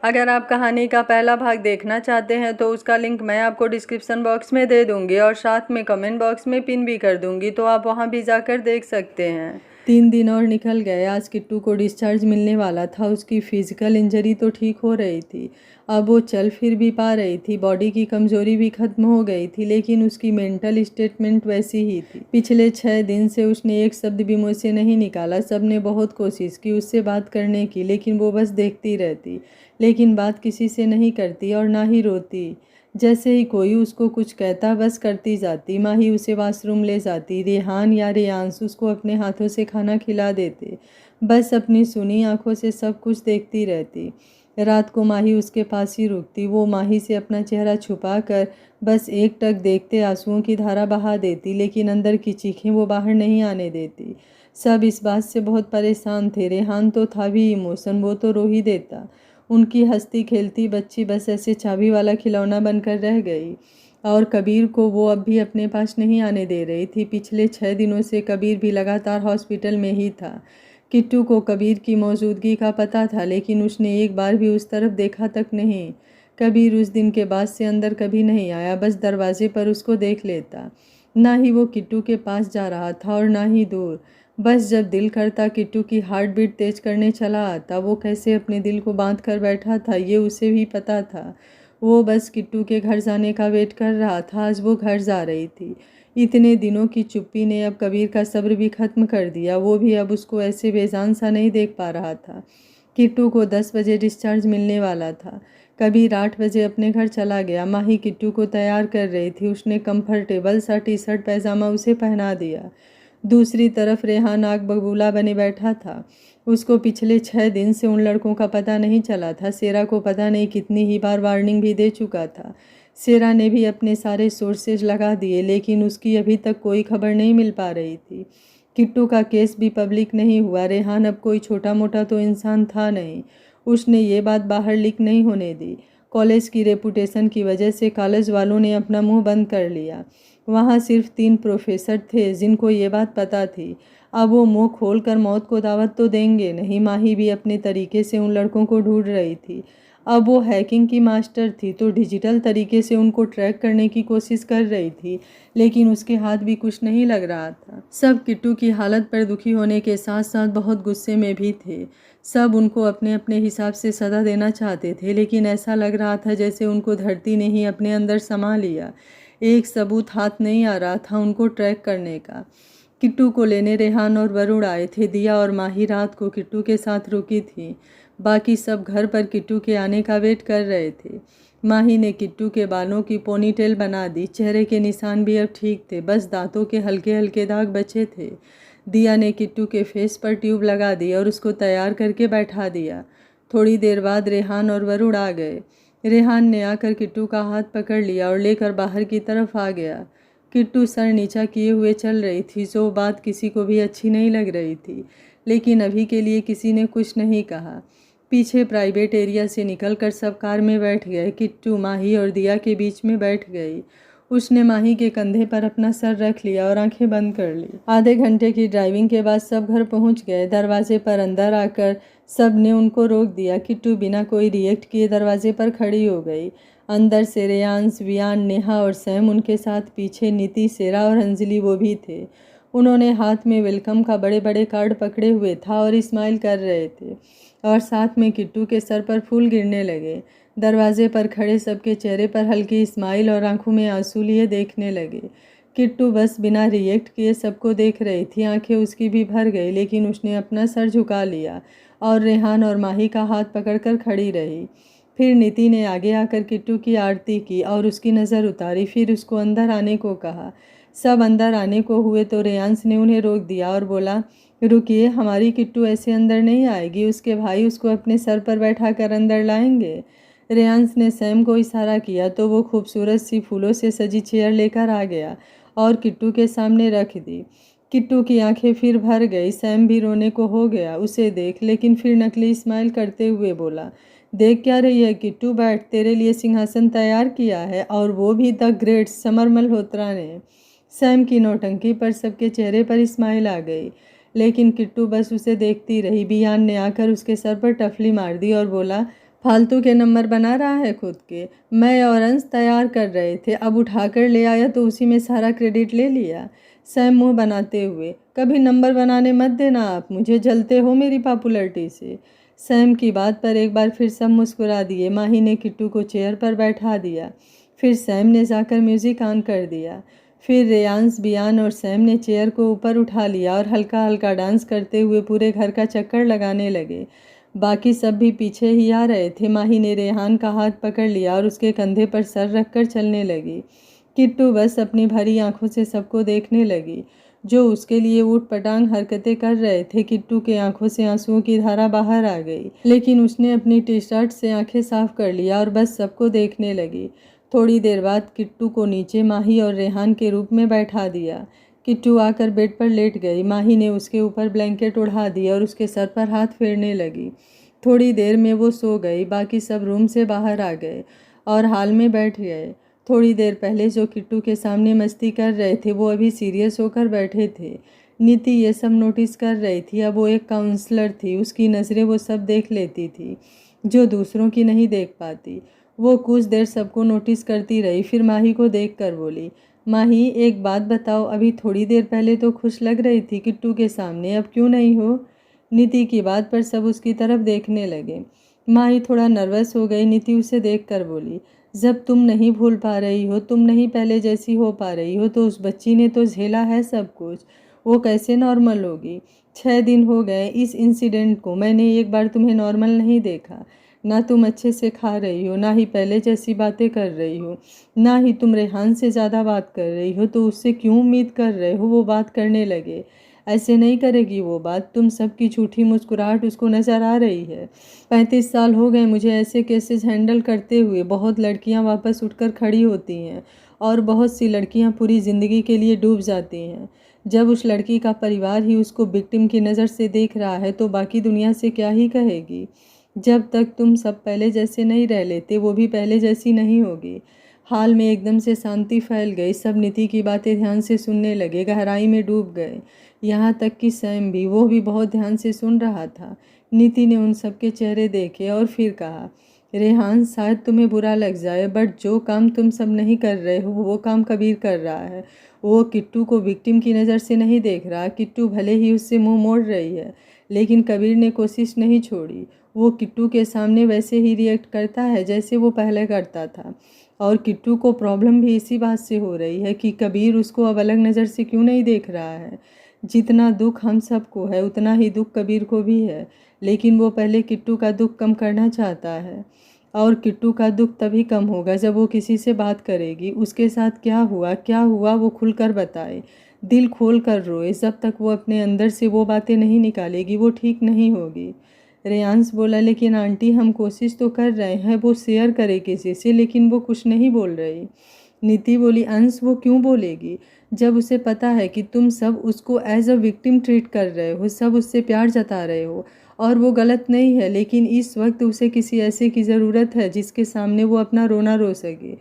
अगर आप कहानी का पहला भाग देखना चाहते हैं तो उसका लिंक मैं आपको डिस्क्रिप्शन बॉक्स में दे दूंगी और साथ में कमेंट बॉक्स में पिन भी कर दूंगी, तो आप वहां भी जाकर देख सकते हैं। 3 दिन और निकल गए। आज किट्टू को डिस्चार्ज मिलने वाला था। उसकी फिजिकल इंजरी तो ठीक हो रही थी, अब वो चल फिर भी पा रही थी, बॉडी की कमजोरी भी खत्म हो गई थी, लेकिन उसकी मेंटल स्टेटमेंट वैसी ही थी। पिछले 6 दिन से उसने एक शब्द भी मुंह से नहीं निकाला। सबने बहुत कोशिश की उससे बात करने की, लेकिन वो बस देखती रहती, लेकिन बात किसी से नहीं करती और ना ही रोती। जैसे ही कोई उसको कुछ कहता बस करती जाती। माही उसे वॉशरूम ले जाती, रेहान या रेयांश उसको अपने हाथों से खाना खिला देते। बस अपनी सुनी आंखों से सब कुछ देखती रहती। रात को माही उसके पास ही रुकती। वो माही से अपना चेहरा छुपा कर बस एक टक देखते आंसुओं की धारा बहा देती, लेकिन अंदर की चीखें वो बाहर नहीं आने देती। सब इस बात से बहुत परेशान थे। रेहान तो था भी इमोशन, वो तो रो ही देता। उनकी हंसती खेलती बच्ची बस ऐसे चाबी वाला खिलौना बनकर रह गई, और कबीर को वो अब भी अपने पास नहीं आने दे रही थी। पिछले 6 दिनों से कबीर भी लगातार हॉस्पिटल में ही था। किट्टू को कबीर की मौजूदगी का पता था, लेकिन उसने एक बार भी उस तरफ देखा तक नहीं। कबीर उस दिन के बाद से अंदर कभी नहीं आया, बस दरवाजे पर उसको देख लेता। ना ही वो किट्टू के पास जा रहा था और ना ही दूर। बस जब दिल करता किट्टू की हार्ट बीट तेज करने चला आता। वो कैसे अपने दिल को बांध कर बैठा था ये उसे भी पता था। वो बस किट्टू के घर जाने का वेट कर रहा था। आज वो घर जा रही थी। इतने दिनों की चुप्पी ने अब कबीर का सब्र भी खत्म कर दिया। वो भी अब उसको ऐसे बेजान सा नहीं देख पा रहा था। किट्टू को 10 बजे डिस्चार्ज मिलने वाला था। कबीर 8 बजे अपने घर चला गया। माही किट्टू को तैयार कर रही थी। उसने कंफर्टेबल सा टी शर्ट पैजामा उसे पहना दिया। दूसरी तरफ रेहान आग बबूला बने बैठा था। उसको पिछले 6 दिन से उन लड़कों का पता नहीं चला था। शेरा को पता नहीं कितनी ही बार वार्निंग भी दे चुका था। शेरा ने भी अपने सारे सोर्सेज लगा दिए, लेकिन उसकी अभी तक कोई खबर नहीं मिल पा रही थी। किट्टू का केस भी पब्लिक नहीं हुआ। रेहान अब कोई छोटा मोटा तो इंसान था नहीं। उसने ये बात बाहर लीक नहीं होने दी। कॉलेज की रेपुटेशन की वजह से कॉलेज वालों ने अपना मुंह बंद कर लिया। वहाँ सिर्फ 3 प्रोफेसर थे जिनको ये बात पता थी। अब वो मुंह खोल कर मौत को दावत तो देंगे नहीं। माही भी अपने तरीके से उन लड़कों को ढूंढ रही थी। अब वो हैकिंग की मास्टर थी तो डिजिटल तरीके से उनको ट्रैक करने की कोशिश कर रही थी, लेकिन उसके हाथ भी कुछ नहीं लग रहा था। सब किट्टू की हालत पर दुखी होने के साथ साथ बहुत गुस्से में भी थे। सब उनको अपने अपने हिसाब से सजा देना चाहते थे, लेकिन ऐसा लग रहा था जैसे उनको धरती ने ही अपने अंदर समा लिया। एक सबूत हाथ नहीं आ रहा था उनको ट्रैक करने का। किट्टू को लेने रेहान और वरुण आए थे। दिया और माही रात को किट्टू के साथ रुकी थी। बाकी सब घर पर किट्टू के आने का वेट कर रहे थे। माही ने किट्टू के बालों की पोनीटेल बना दी। चेहरे के निशान भी अब ठीक थे, बस दांतों के हल्के हल्के दाग बचे थे। दिया ने किट्टू के फेस पर ट्यूब लगा दी और उसको तैयार करके बैठा दिया। थोड़ी देर बाद रेहान और वरुण आ गए। रेहान ने आकर किट्टू का हाथ पकड़ लिया और लेकर बाहर की तरफ आ गया। किट्टू सर नीचा किए हुए चल रही थी। जो बात किसी को भी अच्छी नहीं लग रही थी, लेकिन अभी के लिए किसी ने कुछ नहीं कहा। पीछे प्राइवेट एरिया से निकलकर सब कार में बैठ गए। किट्टू माही और दिया के बीच में बैठ गई। उसने माही के कंधे पर अपना सर रख लिया और आंखें बंद कर ली। आधे घंटे की ड्राइविंग के बाद सब घर पहुंच गए। दरवाजे पर अंदर आकर सब ने उनको रोक दिया। किट्टू बिना कोई रिएक्ट किए दरवाजे पर खड़ी हो गई। अंदर से रेयांश, वियान, नेहा और सैम उनके साथ, पीछे नीति, शेरा और अंजलि वो भी थे। उन्होंने हाथ में वेलकम का बड़े बड़े कार्ड पकड़े हुए था और स्माइल कर रहे थे, और साथ में किट्टू के सर पर फूल गिरने लगे। दरवाजे पर खड़े सबके चेहरे पर हल्की स्माइल और आंखों में आंसू लिए देखने लगे। किट्टू बस बिना रिएक्ट किए सबको देख रही थी। आंखें उसकी भी भर गई, लेकिन उसने अपना सर झुका लिया और रेहान और माही का हाथ पकड़कर खड़ी रही। फिर नीति ने आगे आकर किट्टू की आरती की और उसकी नज़र उतारी। फिर उसको अंदर आने को कहा। सब अंदर आने को हुए तो रेयांश ने उन्हें रोक दिया और बोला, रुकिए, हमारी किट्टू ऐसे अंदर नहीं आएगी। उसके भाई उसको अपने सर पर बैठा कर अंदर लाएंगे। रेयांश ने सैम को इशारा किया तो वो खूबसूरत सी फूलों से सजी चेयर लेकर आ गया और किट्टू के सामने रख दी। किट्टू की आंखें फिर भर गई। सैम भी रोने को हो गया उसे देख, लेकिन फिर नकली स्माइल करते हुए बोला, देख क्या रही है किट्टू, बैठ, तेरे लिए सिंहासन तैयार किया है, और वो भी द ग्रेट समर मल्होत्रा ने। सैम की नौटंकी पर सबके चेहरे पर स्माइल आ गई, लेकिन किट्टू बस उसे देखती रही। बियान ने आकर उसके सर पर टफली मार दी और बोला, फालतू के नंबर बना रहा है खुद के। मैं और अंश तैयार कर रहे थे, अब उठाकर ले आया तो उसी में सारा क्रेडिट ले लिया। सैम मुंह बनाते हुए, कभी नंबर बनाने मत देना आप, मुझे जलते हो मेरी पॉपुलैरिटी से। सैम की बात पर एक बार फिर सब मुस्कुरा दिए। माही ने किट्टू को चेयर पर बैठा दिया। फिर सैम ने जाकर म्यूज़िक ऑन कर दिया। फिर रेयांश, बियान और सैम ने चेयर को ऊपर उठा लिया और हल्का हल्का डांस करते हुए पूरे घर का चक्कर लगाने लगे। बाकी सब भी पीछे ही आ रहे थे। माही ने रेहान का हाथ पकड़ लिया और उसके कंधे पर सर रखकर चलने लगी। किट्टू बस अपनी भरी आंखों से सबको देखने लगी, जो उसके लिए ऊट पटांग हरकतें कर रहे थे। किट्टू के आंखों से आंसुओं की धारा बाहर आ गई, लेकिन उसने अपनी टी शर्ट से आंखें साफ कर लिया और बस सबको देखने लगी। थोड़ी देर बाद किट्टू को नीचे माही और रेहान के रूप में बैठा दिया। किट्टू आकर बेड पर लेट गई। माही ने उसके ऊपर ब्लैंकेट उड़ा दिया और उसके सर पर हाथ फेरने लगी। थोड़ी देर में वो सो गई। बाकी सब रूम से बाहर आ गए और हॉल में बैठ गए। थोड़ी देर पहले जो किट्टू के सामने मस्ती कर रहे थे वो अभी सीरियस होकर बैठे थे। नीति ये सब नोटिस कर रही थी। अब वो एक काउंसलर थी, उसकी नज़रें वो सब देख लेती थी जो दूसरों की नहीं देख पाती। वो कुछ देर सबको नोटिस करती रही, फिर माही को देख कर बोली, माही एक बात बताओ, अभी थोड़ी देर पहले तो खुश लग रही थी किट्टू के सामने, अब क्यों नहीं हो? नीति की बात पर सब उसकी तरफ देखने लगे। माही थोड़ा नर्वस हो गई। नीति उसे देख कर बोली, जब तुम नहीं भूल पा रही हो, तुम नहीं पहले जैसी हो पा रही हो, तो उस बच्ची ने तो झेला है सब कुछ, वो कैसे नॉर्मल होगी? 6 दिन हो गए इस इंसिडेंट को, मैंने एक बार तुम्हें नॉर्मल नहीं देखा। ना तुम अच्छे से खा रही हो, ना ही पहले जैसी बातें कर रही हो, ना ही तुम रेहान से ज़्यादा बात कर रही हो, तो उससे क्यों उम्मीद कर रहे हो वो बात करने लगे? ऐसे नहीं करेगी वो बात। तुम सबकी झूठी मुस्कुराहट उसको नज़र आ रही है। 35 साल हो गए मुझे ऐसे केसेस हैंडल करते हुए। बहुत लड़कियां वापस उठकर खड़ी होती हैं और बहुत सी लड़कियां पूरी ज़िंदगी के लिए डूब जाती हैं। जब उस लड़की का परिवार ही उसको विक्टिम की नज़र से देख रहा है तो बाकी दुनिया से क्या ही कहेगी? जब तक तुम सब पहले जैसे नहीं रह लेते, वो भी पहले जैसी नहीं होगी। हाल में एकदम से शांति फैल गई। सब नीति की बातें ध्यान से सुनने लगे, गहराई में डूब गए। यहाँ तक कि सैम भी, वो भी बहुत ध्यान से सुन रहा था। नीति ने उन सबके चेहरे देखे और फिर कहा, रेहान शायद तुम्हें बुरा लग जाए, बट जो काम तुम सब नहीं कर रहे हो वो काम कबीर कर रहा है। वो किट्टू को विक्टिम की नज़र से नहीं देख रहा। किट्टू भले ही उससे मुंह मोड़ रही है, लेकिन कबीर ने कोशिश नहीं छोड़ी। वो किट्टू के सामने वैसे ही रिएक्ट करता है जैसे वो पहले करता था। और किट्टू को प्रॉब्लम भी इसी बात से हो रही है कि कबीर उसको अब अलग नज़र से क्यों नहीं देख रहा है। जितना दुख हम सबको है उतना ही दुख कबीर को भी है, लेकिन वो पहले किट्टू का दुख कम करना चाहता है। और किट्टू का दुख तभी कम होगा जब वो किसी से बात करेगी। उसके साथ क्या हुआ वो खुलकर बताए, दिल खोल कर रोए। जब तक वो अपने अंदर से वो बातें नहीं निकालेगी वो ठीक नहीं होगी। रेयांश बोला, लेकिन आंटी हम कोशिश तो कर रहे हैं, वो शेयर करे किसी से, लेकिन वो कुछ नहीं बोल रही। नीति बोली, अंश वो क्यों बोलेगी जब उसे पता है कि तुम सब उसको एज अ विक्टिम ट्रीट कर रहे हो, सब उससे प्यार जता रहे हो और वो गलत नहीं है, लेकिन इस वक्त उसे किसी ऐसे की ज़रूरत है जिसके सामने वो अपना रोना रो सके।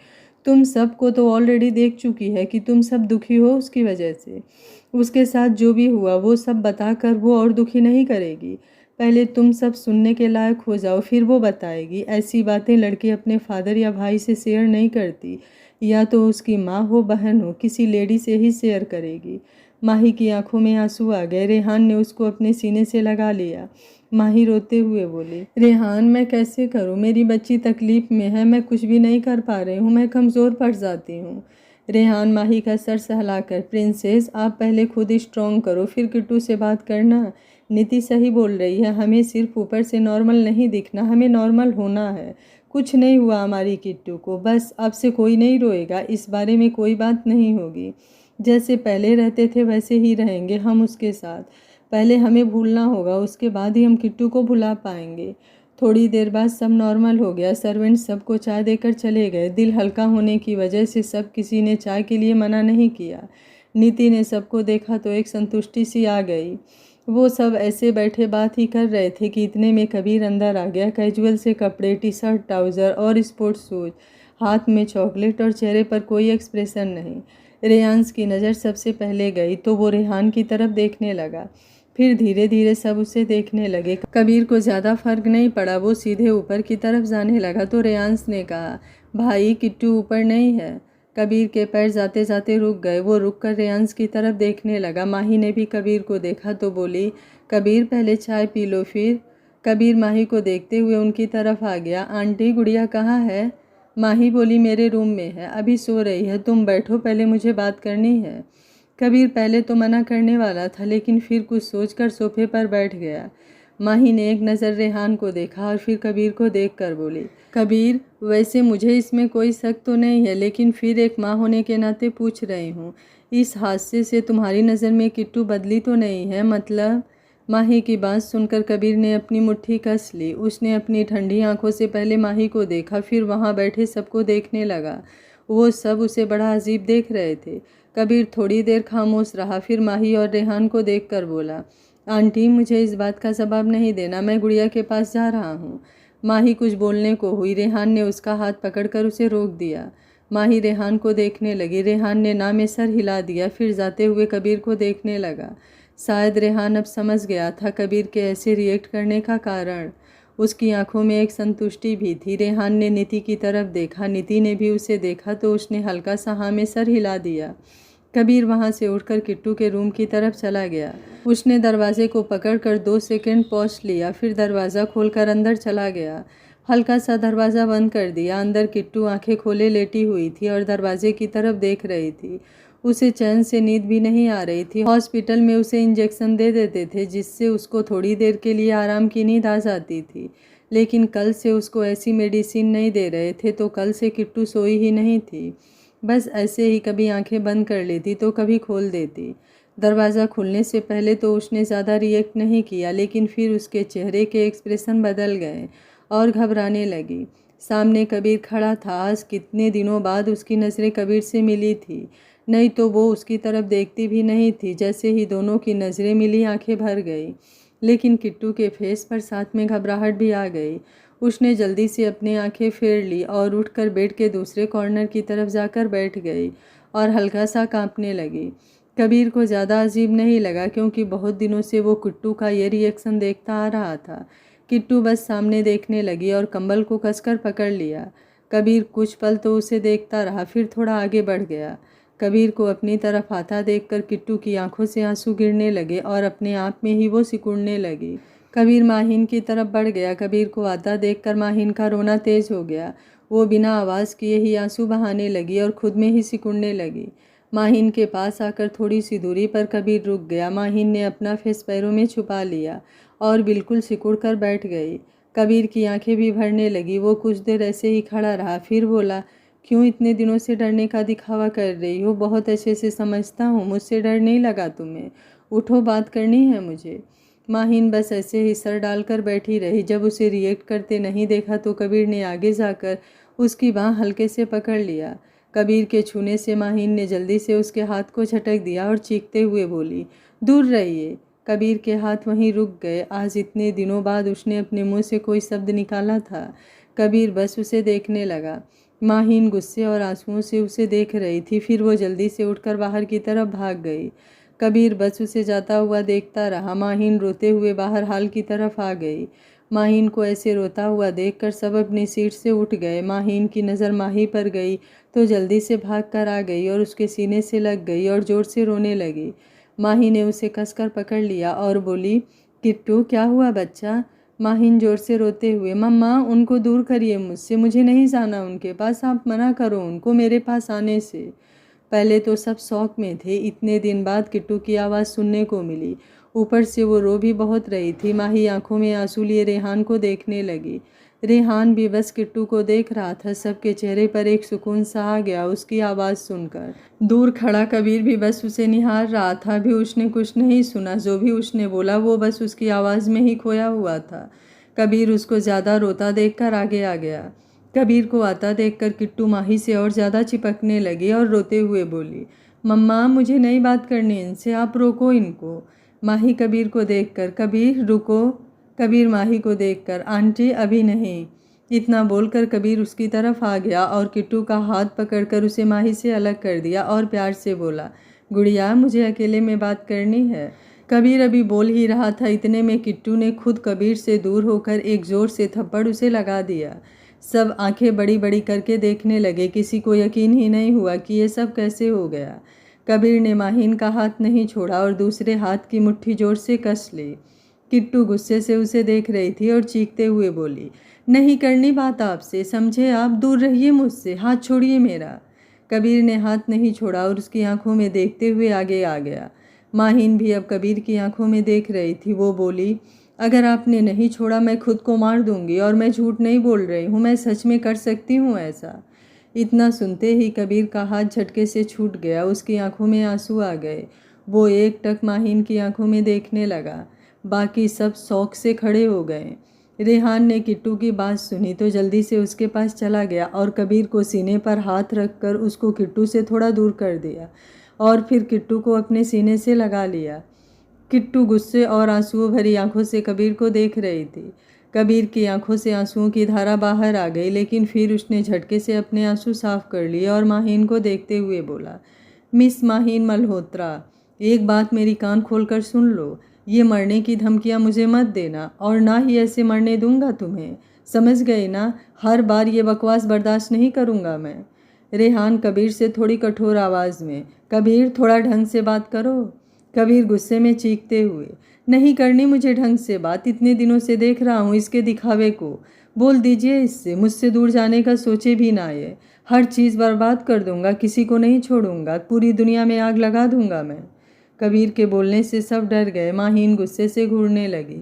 तुम सबको तो ऑलरेडी देख चुकी है कि तुम सब दुखी हो उसकी वजह से। उसके साथ जो भी हुआ वो सब बताकर वो और दुखी नहीं करेगी। पहले तुम सब सुनने के लायक हो जाओ, फिर वो बताएगी। ऐसी बातें लड़की अपने फादर या भाई से शेयर नहीं करती, या तो उसकी माँ हो, बहन हो, किसी लेडी से ही शेयर करेगी। माही की आंखों में आंसू आ गए। रेहान ने उसको अपने सीने से लगा लिया। माही रोते हुए बोली, रेहान मैं कैसे करूँ, मेरी बच्ची तकलीफ़ में है, मैं कुछ भी नहीं कर पा रही हूँ, मैं कमज़ोर पड़ जाती हूँ। रेहान माही का सर सहलाकर, प्रिंसेस आप पहले खुद स्ट्रॉन्ग करो, फिर किट्टू से बात करना। नीति सही बोल रही है, हमें सिर्फ ऊपर से नॉर्मल नहीं दिखना, हमें नॉर्मल होना है। कुछ नहीं हुआ हमारी किट्टू को, बस अब से कोई नहीं रोएगा, इस बारे में कोई बात नहीं होगी। जैसे पहले रहते थे वैसे ही रहेंगे हम उसके साथ। पहले हमें भूलना होगा, उसके बाद ही हम किट्टू को भुला पाएंगे। थोड़ी देर बाद सब नॉर्मल हो गया। सर्वेंट सबको चाय देकर चले गए। दिल हल्का होने की वजह से सब किसी ने चाय के लिए मना नहीं किया। नीति ने सबको देखा तो एक संतुष्टि सी आ गई। वो सब ऐसे बैठे बात ही कर रहे थे कि इतने में कबीर अंदर आ गया। कैजुअल से कपड़े, टी शर्ट, ट्राउज़र और स्पोर्ट्स शूज, हाथ में चॉकलेट और चेहरे पर कोई एक्सप्रेशन नहीं। रेयांश की नज़र सबसे पहले गई तो वो रेहान की तरफ देखने लगा। फिर धीरे धीरे सब उसे देखने लगे। कबीर को ज़्यादा फर्क नहीं पड़ा, वो सीधे ऊपर की तरफ जाने लगा तो रेयांश ने कहा, भाई किट्टू ऊपर नहीं है। कबीर के पैर जाते जाते रुक गए। वो रुक कर रेयांश की तरफ देखने लगा। माही ने भी कबीर को देखा तो बोली, कबीर पहले चाय पी लो फिर। कबीर माही को देखते हुए उनकी तरफ आ गया। आंटी गुड़िया कहाँ है? माही बोली, मेरे रूम में है, अभी सो रही है, तुम बैठो, पहले मुझे बात करनी है। कबीर पहले तो मना करने वाला था लेकिन फिर कुछ सोचकर सोफे पर बैठ गया। माही ने एक नज़र रेहान को देखा और फिर कबीर को देखकर बोली, कबीर वैसे मुझे इसमें कोई शक तो नहीं है, लेकिन फिर एक माँ होने के नाते पूछ रही हूँ, इस हादसे से तुम्हारी नज़र में किट्टू बदली तो नहीं है? मतलब? माही की बात सुनकर कबीर ने अपनी मुट्ठी कस ली। उसने अपनी ठंडी आंखों से पहले माही को देखा, फिर वहाँ बैठे सबको देखने लगा। वो सब उसे बड़ा अजीब देख रहे थे। कबीर थोड़ी देर खामोश रहा, फिर माही और रेहान को देखकर बोला, आंटी मुझे इस बात का जवाब नहीं देना, मैं गुड़िया के पास जा रहा हूँ। माही कुछ बोलने को हुई, रेहान ने उसका हाथ पकड़कर उसे रोक दिया। माही रेहान को देखने लगी। रेहान ने ना में सर हिला दिया, फिर जाते हुए कबीर को देखने लगा। शायद रेहान अब समझ गया था कबीर के ऐसे रिएक्ट करने का कारण। उसकी आंखों में एक संतुष्टि भी थी। रेहान ने नीति की तरफ देखा, नीति ने भी उसे देखा तो उसने हल्का सा हाँ में सर हिला दिया। कबीर वहाँ से उठकर किट्टू के रूम की तरफ चला गया। उसने दरवाजे को पकड़कर 2 सेकंड पॉज लिया, फिर दरवाज़ा खोलकर अंदर चला गया। हल्का सा दरवाज़ा बंद कर दिया। अंदर किट्टू आंखें खोले लेटी हुई थी और दरवाजे की तरफ देख रही थी। उसे चैन से नींद भी नहीं आ रही थी। हॉस्पिटल में उसे इंजेक्शन दे देते थे जिससे उसको थोड़ी देर के लिए आराम की नींद आ जाती थी, लेकिन कल से उसको ऐसी मेडिसिन नहीं दे रहे थे तो कल से किट्टू सोई ही नहीं थी। बस ऐसे ही कभी आंखें बंद कर लेती तो कभी खोल देती। दरवाज़ा खुलने से पहले तो उसने ज़्यादा रिएक्ट नहीं किया, लेकिन फिर उसके चेहरे के एक्सप्रेशन बदल गए और घबराने लगी। सामने कबीर खड़ा था। आज कितने दिनों बाद उसकी नज़रें कबीर से मिली थी, नहीं तो वो उसकी तरफ देखती भी नहीं थी। जैसे ही दोनों की नज़रें मिली आंखें भर गई, लेकिन किट्टू के फेस पर साथ में घबराहट भी आ गई। उसने जल्दी से अपनी आंखें फेर ली और उठकर बेड के दूसरे कॉर्नर की तरफ जाकर बैठ गई और हल्का सा कांपने लगी। कबीर को ज़्यादा अजीब नहीं लगा क्योंकि बहुत दिनों से वो किट्टू का ये रिएक्शन देखता आ रहा था। किट्टू बस सामने देखने लगी और कंबल को कसकर पकड़ लिया। कबीर कुछ पल तो उसे देखता रहा, फिर थोड़ा आगे बढ़ गया। कबीर को अपनी तरफ आता देखकर किट्टू की आंखों से आंसू गिरने लगे और अपने आप में ही वो सिकुड़ने लगी। कबीर माहिन की तरफ बढ़ गया। कबीर को आता देखकर माहिन का रोना तेज हो गया। वो बिना आवाज़ किए ही आंसू बहाने लगी और खुद में ही सिकुड़ने लगी। माहिन के पास आकर थोड़ी सी दूरी पर कबीर रुक गया। माहिन ने अपना फेस पैरों में छुपा लिया और बिल्कुल सिकुड़ कर बैठ गई। कबीर की आंखें भी भरने लगी। वो कुछ देर ऐसे ही खड़ा रहा, फिर बोला, क्यों इतने दिनों से डरने का दिखावा कर रही हो? बहुत अच्छे से समझता हूँ मुझसे डर नहीं लगा तुम्हें। उठो, बात करनी है मुझे। माहिन बस ऐसे ही सर डालकर बैठी रही। जब उसे रिएक्ट करते नहीं देखा तो कबीर ने आगे जाकर उसकी बाँह हल्के से पकड़ लिया। कबीर के छूने से माहिन ने जल्दी से उसके हाथ को झटक दिया और चीखते हुए बोली, दूर रहिए। कबीर के हाथ वहीं रुक गए। आज इतने दिनों बाद उसने अपने मुंह से कोई शब्द निकाला था। कबीर बस उसे देखने लगा। माहिन गुस्से और आंसुओं से उसे देख रही थी। फिर वो जल्दी से उठकर बाहर की तरफ भाग गई। कबीर बस उसे जाता हुआ देखता रहा। माहिन रोते हुए बाहर हाल की तरफ आ गई। माहिन को ऐसे रोता हुआ देखकर सब अपनी सीट से उठ गए। माहिन की नज़र माही पर गई तो जल्दी से भागकर आ गई और उसके सीने से लग गई और ज़ोर से रोने लगी। माही ने उसे कसकर पकड़ लिया और बोली, किट्टू क्या हुआ बच्चा? माहिन ज़ोर से रोते हुए, मम्मा उनको दूर करिए मुझसे, मुझे नहीं जाना उनके पास, आप मना करो उनको मेरे पास आने से। पहले तो सब शौक में थे, इतने दिन बाद किट्टू की आवाज़ सुनने को मिली। ऊपर से वो रो भी बहुत रही थी। माही आंखों में आंसू लिए रेहान को देखने लगी। रेहान भी बस किट्टू को देख रहा था। सबके चेहरे पर एक सुकून सा आ गया उसकी आवाज़ सुनकर। दूर खड़ा कबीर भी बस उसे निहार रहा था। अभी उसने कुछ नहीं सुना। जो भी उसने बोला वो बस उसकी आवाज़ में ही खोया हुआ था। कबीर उसको ज़्यादा रोता देखकर आगे आ गया। कबीर को आता देखकर किट्टू माही से और ज़्यादा चिपकने लगी और रोते हुए बोली, मम्मा मुझे नहीं बात करनी इनसे, आप रोको इनको। माही कबीर को देखकर, कबीर रुको। कबीर माही को देखकर, आंटी अभी नहीं। इतना बोलकर कबीर उसकी तरफ आ गया और किट्टू का हाथ पकड़कर उसे माही से अलग कर दिया और प्यार से बोला, गुड़िया मुझे अकेले में बात करनी है। कबीर अभी बोल ही रहा था, इतने में किट्टू ने खुद कबीर से दूर होकर एक ज़ोर से थप्पड़ उसे लगा दिया। सब आंखें बड़ी बड़ी करके देखने लगे। किसी को यकीन ही नहीं हुआ कि ये सब कैसे हो गया। कबीर ने माहिन का हाथ नहीं छोड़ा और दूसरे हाथ की मुट्ठी जोर से कस ली। किट्टू गुस्से से उसे देख रही थी और चीखते हुए बोली, नहीं करनी बात आपसे, समझे आप, दूर रहिए मुझसे, हाथ छोड़िए मेरा। कबीर ने हाथ नहीं छोड़ा और उसकी आंखों में देखते हुए आगे आ गया। माहिन भी अब कबीर की आंखों में देख रही थी। वो बोली, अगर आपने नहीं छोड़ा मैं खुद को मार दूंगी, और मैं झूठ नहीं बोल रही हूँ, मैं सच में कर सकती हूँ ऐसा। इतना सुनते ही कबीर का हाथ झटके से छूट गया। उसकी आंखों में आंसू आ गए। वो एकटक माहिन की आंखों में देखने लगा। बाकी सब शौक से खड़े हो गए। रेहान ने किट्टू की बात सुनी तो जल्दी से उसके पास चला गया और कबीर को सीने पर हाथ रखकर उसको किट्टू से थोड़ा दूर कर दिया और फिर किट्टू को अपने सीने से लगा लिया। किट्टू गुस्से और आंसुओं भरी आंखों से कबीर को देख रही थी। कबीर की आंखों से आंसुओं की धारा बाहर आ गई, लेकिन फिर उसने झटके से अपने आंसू साफ कर लिए और माहिन को देखते हुए बोला, मिस माहिन मल्होत्रा, एक बात मेरी कान खोलकर सुन लो। ये मरने की धमकियां मुझे मत देना और ना ही ऐसे मरने दूंगा तुम्हें, समझ गए ना? हर बार ये बकवास बर्दाश्त नहीं करूंगा मैं। रेहान कबीर से थोड़ी कठोर आवाज़ में, कबीर थोड़ा ढंग से बात करो। कबीर गुस्से में चीखते हुए, नहीं करनी मुझे ढंग से बात, इतने दिनों से देख रहा हूँ इसके दिखावे को। बोल दीजिए इससे, मुझसे दूर जाने का सोचे भी ना ये। हर चीज़ बर्बाद कर दूंगा, किसी को नहीं छोड़ूंगा, पूरी दुनिया में आग लगा दूंगा मैं। कबीर के बोलने से सब डर गए। माहिन गुस्से से घूरने लगी।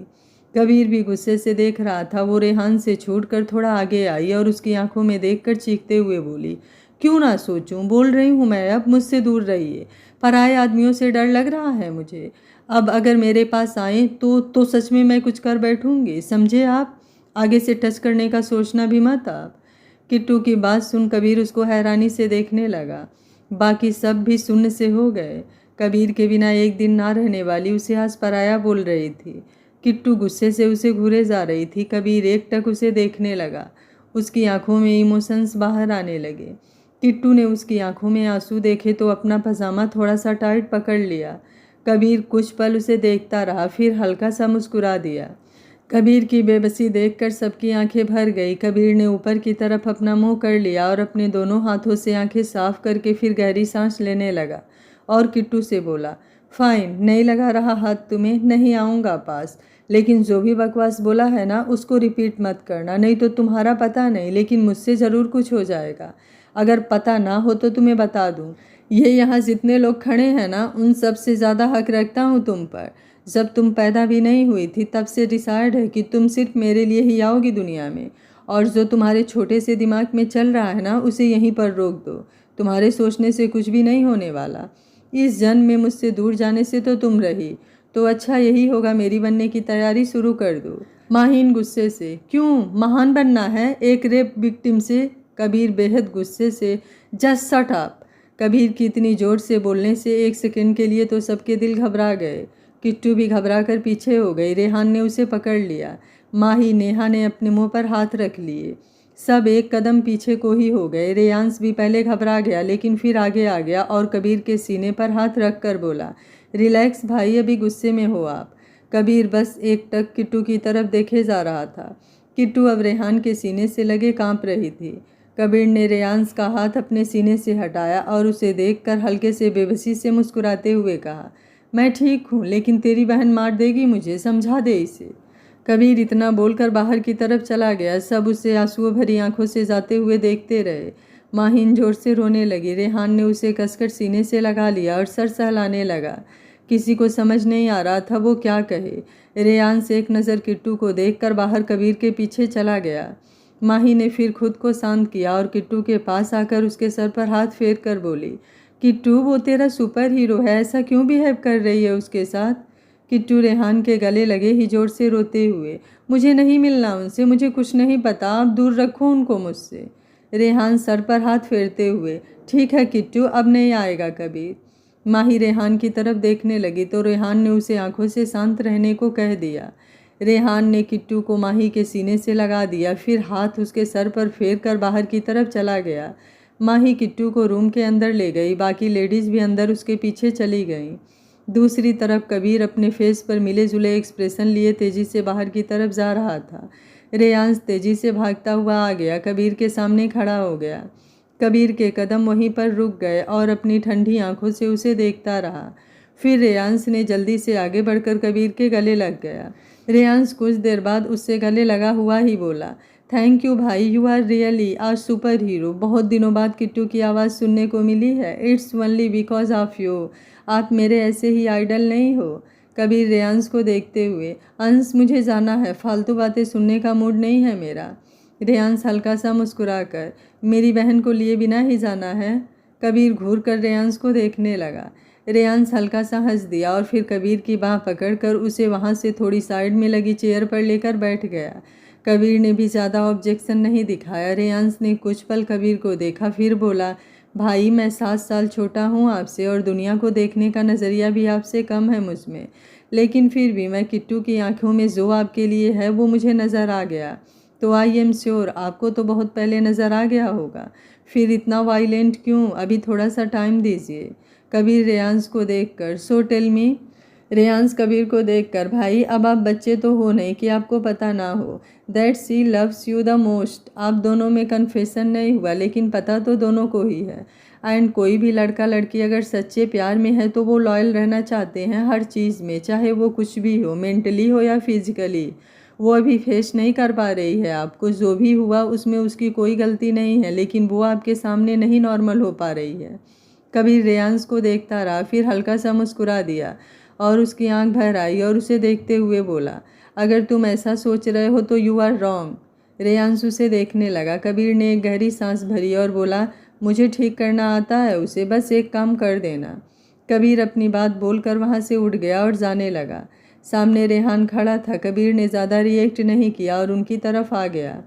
कबीर भी गुस्से से देख रहा था। वो रेहान से छूटकर थोड़ा आगे आई और उसकी आंखों में देखकर चीखते हुए बोली, क्यों ना सोचूं, बोल रही हूँ मैं, अब मुझसे दूर रहिए। पराए आदमियों से डर लग रहा है मुझे। अब अगर मेरे पास आए तो सच में मैं कुछ कर बैठूंगी, समझे आप? आगे से टच करने का सोचना भी मत आप। किट्टू की बात सुन कबीर उसको हैरानी से देखने लगा। बाकी सब भी सुन्न से हो गए। कबीर के बिना एक दिन ना रहने वाली उसे आज पराया बोल रही थी। किट्टू गुस्से से उसे घूरे जा रही थी। कबीर एकटक उसे देखने लगा। उसकी आंखों में इमोशंस बाहर आने लगे। किट्टू ने उसकी आंखों में आंसू देखे तो अपना पजामा थोड़ा सा टाइट पकड़ लिया। कबीर कुछ पल उसे देखता रहा, फिर हल्का सा मुस्कुरा दिया। कबीर की बेबसी देखकर सबकी आंखें भर गई। कबीर ने ऊपर की तरफ अपना मुंह कर लिया और अपने दोनों हाथों से आंखें साफ करके फिर गहरी सांस लेने लगा और किट्टू से बोला, फाइन, नहीं लगा रहा हाथ तुम्हें? नहीं आऊँगा पास, लेकिन जो भी बकवास बोला है ना उसको रिपीट मत करना, नहीं तो तुम्हारा पता नहीं लेकिन मुझसे ज़रूर कुछ हो जाएगा। अगर पता ना हो तो तुम्हें बता दूँ, ये यहाँ जितने लोग खड़े हैं ना उन सब से ज़्यादा हक रखता हूँ तुम पर। जब तुम पैदा भी नहीं हुई थी तब से डिसाइड है कि तुम सिर्फ मेरे लिए ही आओगी दुनिया में, और जो तुम्हारे छोटे से दिमाग में चल रहा है ना उसे यहीं पर रोक दो। तुम्हारे सोचने से कुछ भी नहीं होने वाला। इस जन्म में मुझसे दूर जाने से तो तुम रही, तो अच्छा यही होगा मेरी बनने की तैयारी शुरू कर दो। माहिन गुस्से से, क्यों, महान बनना है एक रेप विक्टिम से? कबीर बेहद गुस्से से, जस्ट शट अप। कबीर की इतनी जोर से बोलने से एक सेकंड के लिए तो सबके दिल घबरा गए। किट्टू भी घबरा कर पीछे हो गई। रेहान ने उसे पकड़ लिया। माही नेहा ने अपने मुंह पर हाथ रख लिए। सब एक कदम पीछे को ही हो गए। रेयांश भी पहले घबरा गया लेकिन फिर आगे आ गया और कबीर के सीने पर हाथ रख कर बोला, रिलैक्स भाई, अभी गुस्से में हो आप। कबीर बस एक टक किट्टू की तरफ देखे जा रहा था। किट्टू अब रेहान के सीने से लगे कांप रही थी। कबीर ने रेयांश का हाथ अपने सीने से हटाया और उसे देखकर हल्के से बेबसी से मुस्कुराते हुए कहा, मैं ठीक हूँ, लेकिन तेरी बहन मार देगी मुझे, समझा दे इसे। कबीर इतना बोलकर बाहर की तरफ चला गया। सब उसे आंसुओं भरी आंखों से जाते हुए देखते रहे। माहिन जोर से रोने लगी। रेहान ने उसे कसकर सीने से लगा लिया और सर सहलाने लगा। किसी को समझ नहीं आ रहा था वो क्या कहे। रेहान से एक नज़र किट्टू को देखकर बाहर कबीर के पीछे चला गया। माही ने फिर खुद को शांत किया और किट्टू के पास आकर उसके सर पर हाथ फेर कर बोली, किट्टू वो तेरा सुपर हीरो है, ऐसा क्यों बिहेव कर रही है उसके साथ? किट्टू रेहान के गले लगे ही जोर से रोते हुए, मुझे नहीं मिलना उनसे, मुझे कुछ नहीं पता, आप दूर रखो उनको मुझसे। रेहान सर पर हाथ फेरते हुए, ठीक है किट्टू, अब नहीं आएगा कबीर। माही रेहान की तरफ देखने लगी तो रेहान ने उसे आंखों से शांत रहने को कह दिया। रेहान ने किट्टू को माही के सीने से लगा दिया, फिर हाथ उसके सर पर फेर कर बाहर की तरफ चला गया। माही किट्टू को रूम के अंदर ले गई। बाकी लेडीज़ भी अंदर उसके पीछे चली गईं। दूसरी तरफ कबीर अपने फेस पर मिले जुले एक्सप्रेशन लिए तेजी से बाहर की तरफ जा रहा था। रेयांश तेजी से भागता हुआ आ गया, कबीर के सामने खड़ा हो गया। कबीर के कदम वहीं पर रुक गए और अपनी ठंडी आंखों से उसे देखता रहा। फिर रेयांश ने जल्दी से आगे बढ़कर कबीर के गले लग गया। रेयांश कुछ देर बाद उससे गले लगा हुआ ही बोला, थैंक यू भाई, you are really a superhero. बहुत दिनों बाद किट्टू की आवाज़ सुनने को मिली है। It's only because of you. आप मेरे ऐसे ही आइडल नहीं हो। कबीर रेयांश को देखते हुए, अंश मुझे जाना है, फालतू बातें सुनने का मूड नहीं है मेरा। रेयांश हल्का सा मुस्कुराकर, मेरी बहन को लिए बिना ही जाना है। कबीर घूर कर रेयांश को देखने लगा। रेयांश हल्का सा हंस दिया और फिर कबीर की बाह पकड़कर उसे वहाँ से थोड़ी साइड में लगी चेयर पर लेकर बैठ गया। कबीर ने भी ज़्यादा ऑब्जेक्शन नहीं दिखाया। रेयांश ने कुछ पल कबीर को देखा, फिर बोला, भाई मैं 7 साल छोटा हूँ आपसे और दुनिया को देखने का नज़रिया भी आपसे कम है मुझ में, लेकिन फिर भी मैं किट्टू की आंखों में जो आपके लिए है वो मुझे नज़र आ गया। तो आई एम श्योर आपको तो बहुत पहले नज़र आ गया होगा। फिर इतना वायलेंट क्यों? अभी थोड़ा सा टाइम दीजिए। कबीर रेयांश को देखकर, so tell me. Reyansh Kabir को देखकर, भाई अब आप बच्चे तो हो नहीं कि आपको पता ना हो that she loves you the most. आप दोनों में कन्फेशन नहीं हुआ, लेकिन पता तो दोनों को ही है। एंड कोई भी लड़का लड़की अगर सच्चे प्यार में है तो वो लॉयल रहना चाहते हैं हर चीज़ में, चाहे वो कुछ भी हो, मेंटली हो या फिजिकली। वो अभी फेस नहीं कर पा रही है आपको, जो भी हुआ उसमें उसकी कोई गलती नहीं है, लेकिन वो आपके सामने नहीं नॉर्मल हो पा रही है। कबीर रेयांश को देखता रहा, फिर हल्का सा मुस्कुरा दिया और उसकी आंख भर आई और उसे देखते हुए बोला, अगर तुम ऐसा सोच रहे हो तो यू आर रॉन्ग। रेयांश उसे देखने लगा। कबीर ने एक गहरी सांस भरी और बोला, मुझे ठीक करना आता है उसे, बस एक काम कर देना। कबीर अपनी बात बोलकर वहाँ से उठ गया और जाने लगा। सामने रेहान खड़ा था। कबीर ने ज़्यादा रिएक्ट नहीं किया और उनकी तरफ आ गया।